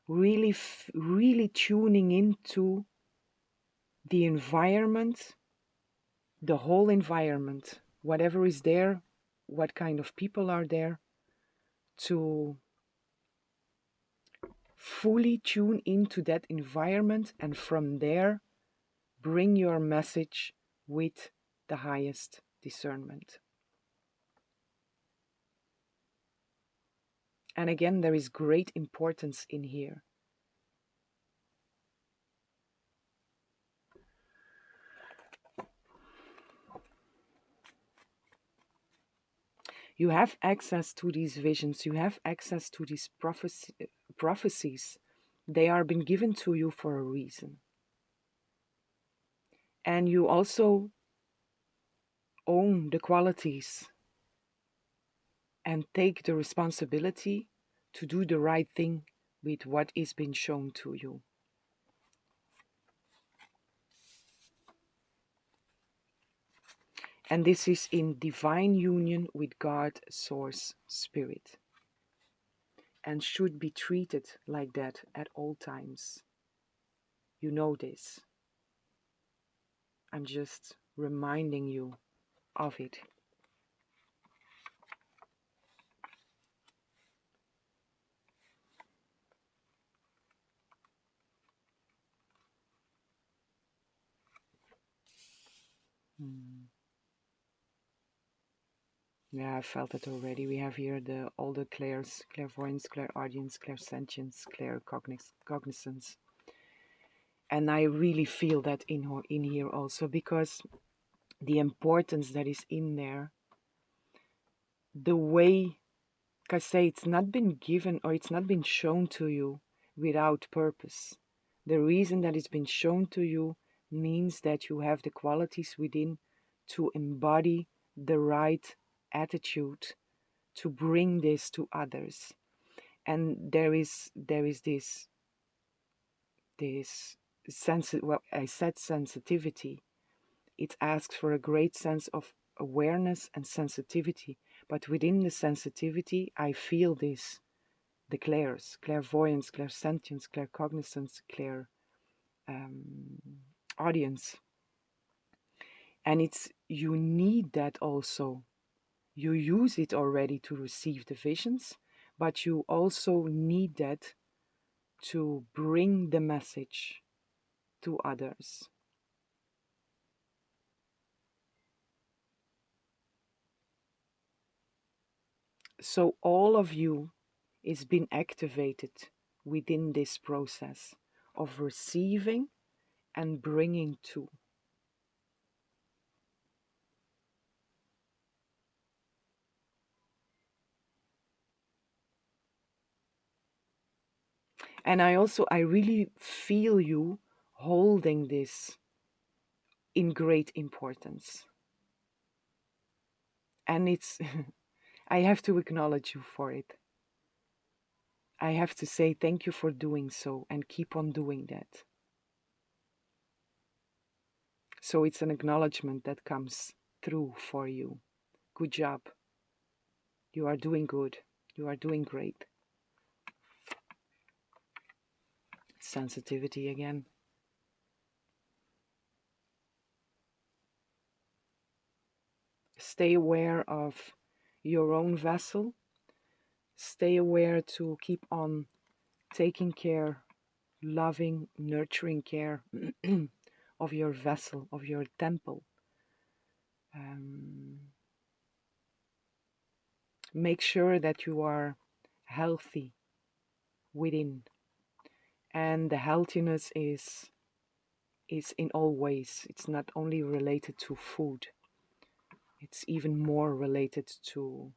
Speaker 1: really tuning into the environment, the whole environment, whatever is there, what kind of people are there, to fully tune into that environment, and from there bring your message with the highest discernment. And again, there is great importance in here. You have access to these visions, you have access to these prophecies. They are being given to you for a reason. And you also own the qualities and take the responsibility to do the right thing with what is being shown to you. And this is in divine union with God, Source, Spirit, and should be treated like that at all times. You know this. I'm just reminding you of it. Hmm. Yeah, I felt it already. We have here all the clairs, clairvoyance, clairaudience, clairsentience, claircognizance. And I really feel that in here also, because the importance that is in there, the way, like I say, it's not been given or it's not been shown to you without purpose. The reason that it's been shown to you means that you have the qualities within to embody the right attitude to bring this to others. And there is this well, I said sensitivity. It asks for a great sense of awareness and sensitivity, but within the sensitivity I feel this, the clairs, clairvoyance, clairsentience, claircognizance, clair audience. And it's, you need that also. You use it already to receive the visions, but you also need that to bring the message to others. So all of you is being activated within this process of receiving and bringing to. And I really feel you holding this in great importance. And it's, I have to acknowledge you for it. I have to say thank you for doing so and keep on doing that. So it's an acknowledgement that comes through for you. Good job. You are doing good. You are doing great. Sensitivity again. Stay aware of your own vessel. Stay aware to keep on taking care, loving, nurturing care of your vessel, of your temple. Make sure that you are healthy within, and the healthiness is in all ways. It's not only related to food, it's even more related to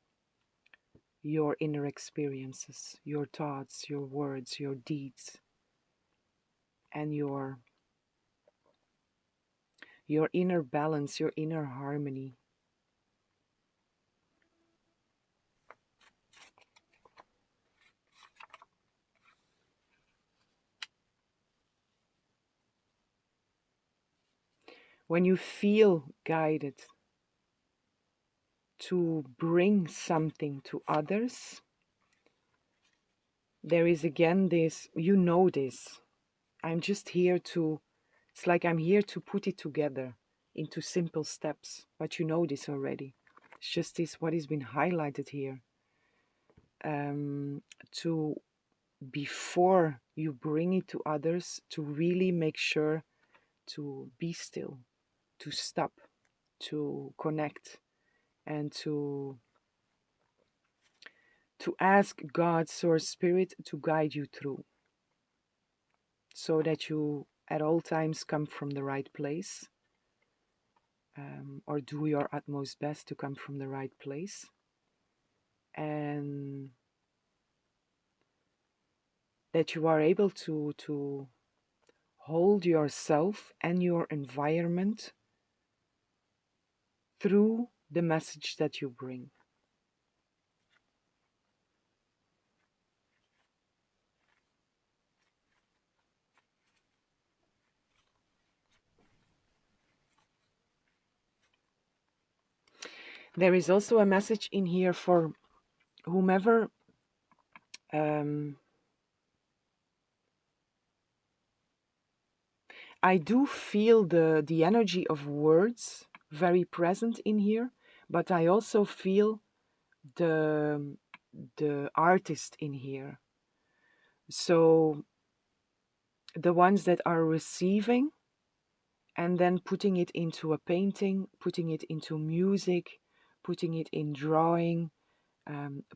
Speaker 1: your inner experiences, your thoughts, your words, your deeds, and your inner balance, your inner harmony. When you feel guided to bring something to others, there is again this, you know this. I'm just here to, it's like I'm here to put it together into simple steps, but you know this already. It's just this, what has been highlighted here. To, before you bring it to others, to really make sure to be still, to stop, to connect, and to ask God, Source, Spirit to guide you through, so that you at all times come from the right place, or do your utmost best to come from the right place, and that you are able to hold yourself and your environment through the message that you bring. There is also a message in here for whomever I do feel the energy of words very present in here, but I also feel the the artist in here. So the ones that are receiving and then putting it into a painting, putting it into music, putting it in drawing,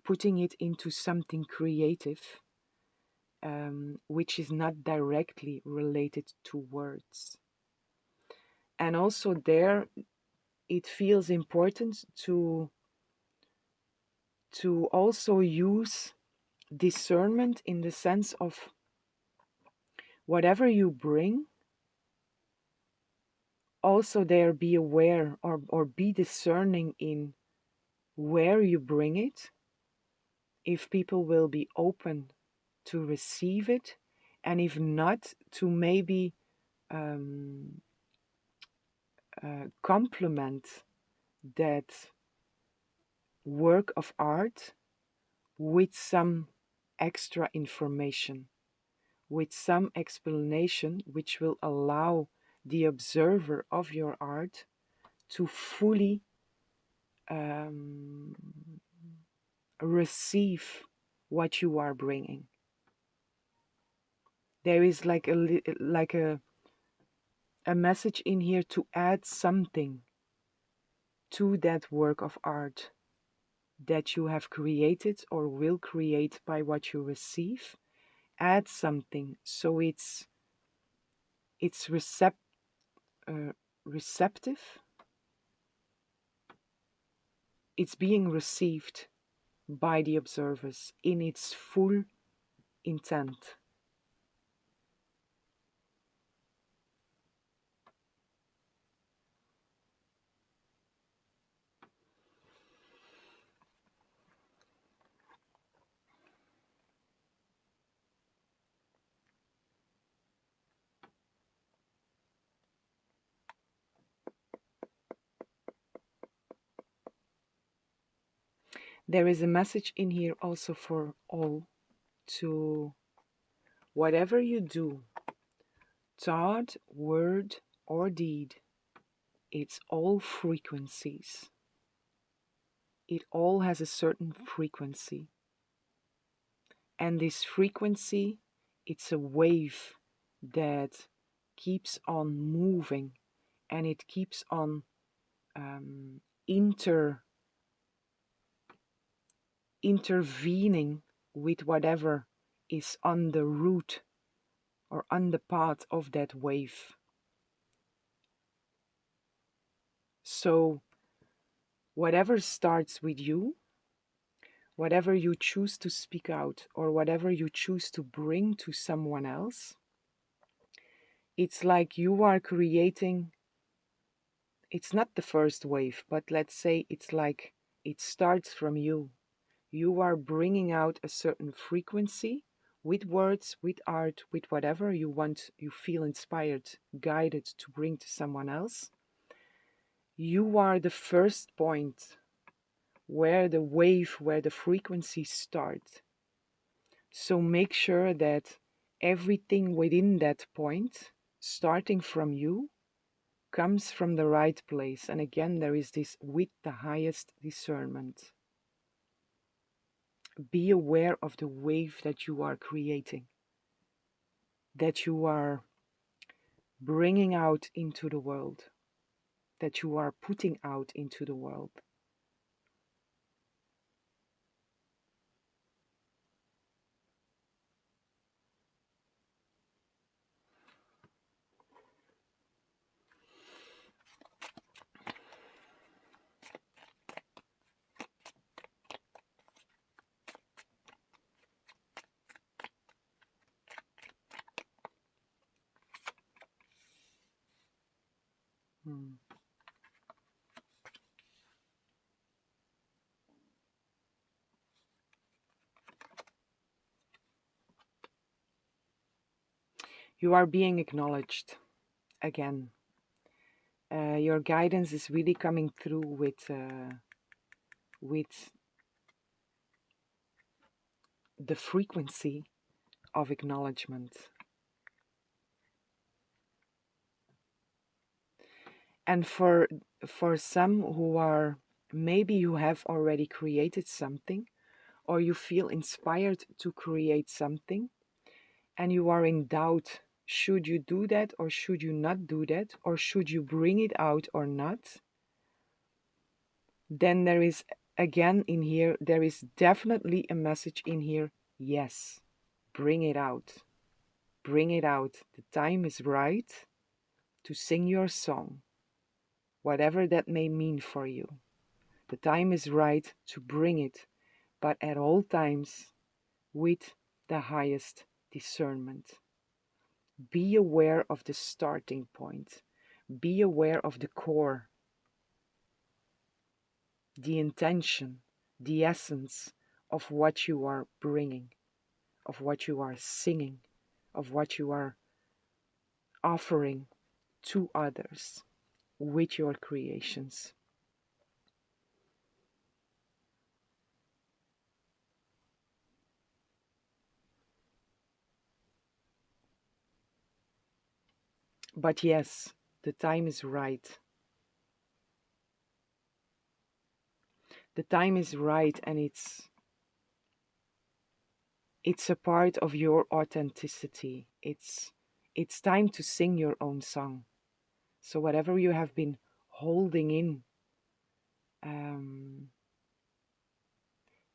Speaker 1: putting it into something creative, which is not directly related to words. And also there, it feels important to also use discernment in the sense of whatever you bring, also there be aware or be discerning in where you bring it, if people will be open to receive it, and if not, to maybe complement that work of art with some extra information, with some explanation which will allow the observer of your art to fully um, receive what you are bringing. There is like a message in here to add something to that work of art that you have created or will create by what you receive. Add something so it's receptive. It's being received by the observers in its full intent. There is a message in here also for all to whatever you do, thought, word, or deed, it's all frequencies. It all has a certain frequency. And this frequency, it's a wave that keeps on moving, and it keeps on um, intervening with whatever is on the route or on the path of that wave. So whatever starts with you, whatever you choose to speak out, or whatever you choose to bring to someone else, it's like you are creating, it's not the first wave, but let's say it's like it starts from you. You are bringing out a certain frequency with words, with art, with whatever you want, you feel inspired, guided to bring to someone else. You are the first point where the wave, where the frequencies start. So make sure that everything within that point, starting from you, comes from the right place. And again, there is this with the highest discernment. Be aware of the wave that you are creating, that you are bringing out into the world, that you are putting out into the world. Hmm. You are being acknowledged again. Your guidance is really coming through with with the frequency of acknowledgement. And for some who are, maybe you have already created something, or you feel inspired to create something, and you are in doubt, should you do that or should you not do that, or should you bring it out or not, then there is, again in here, there is definitely a message in here. Yes, bring it out. Bring it out. The time is right to sing your song, whatever that may mean for you. The time is right to bring it, but at all times with the highest discernment. Be aware of the starting point. Be aware of the core, the intention, the essence of what you are bringing, of what you are singing, of what you are offering to others with your creations. But yes, the time is right. The time is right, and it's a part of your authenticity. It's time to sing your own song. So whatever you have been holding in,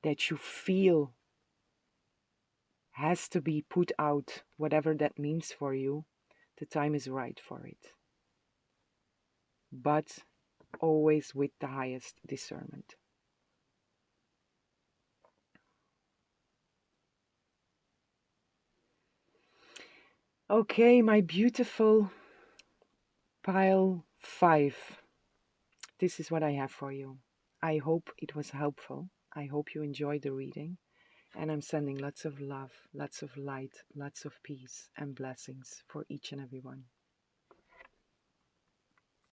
Speaker 1: that you feel has to be put out, whatever that means for you, the time is right for it. But always with the highest discernment. Okay, my beautiful pile 5. This is what I have for you. I hope it was helpful. I hope you enjoyed the reading. And I'm sending lots of love, lots of light, lots of peace and blessings for each and every one.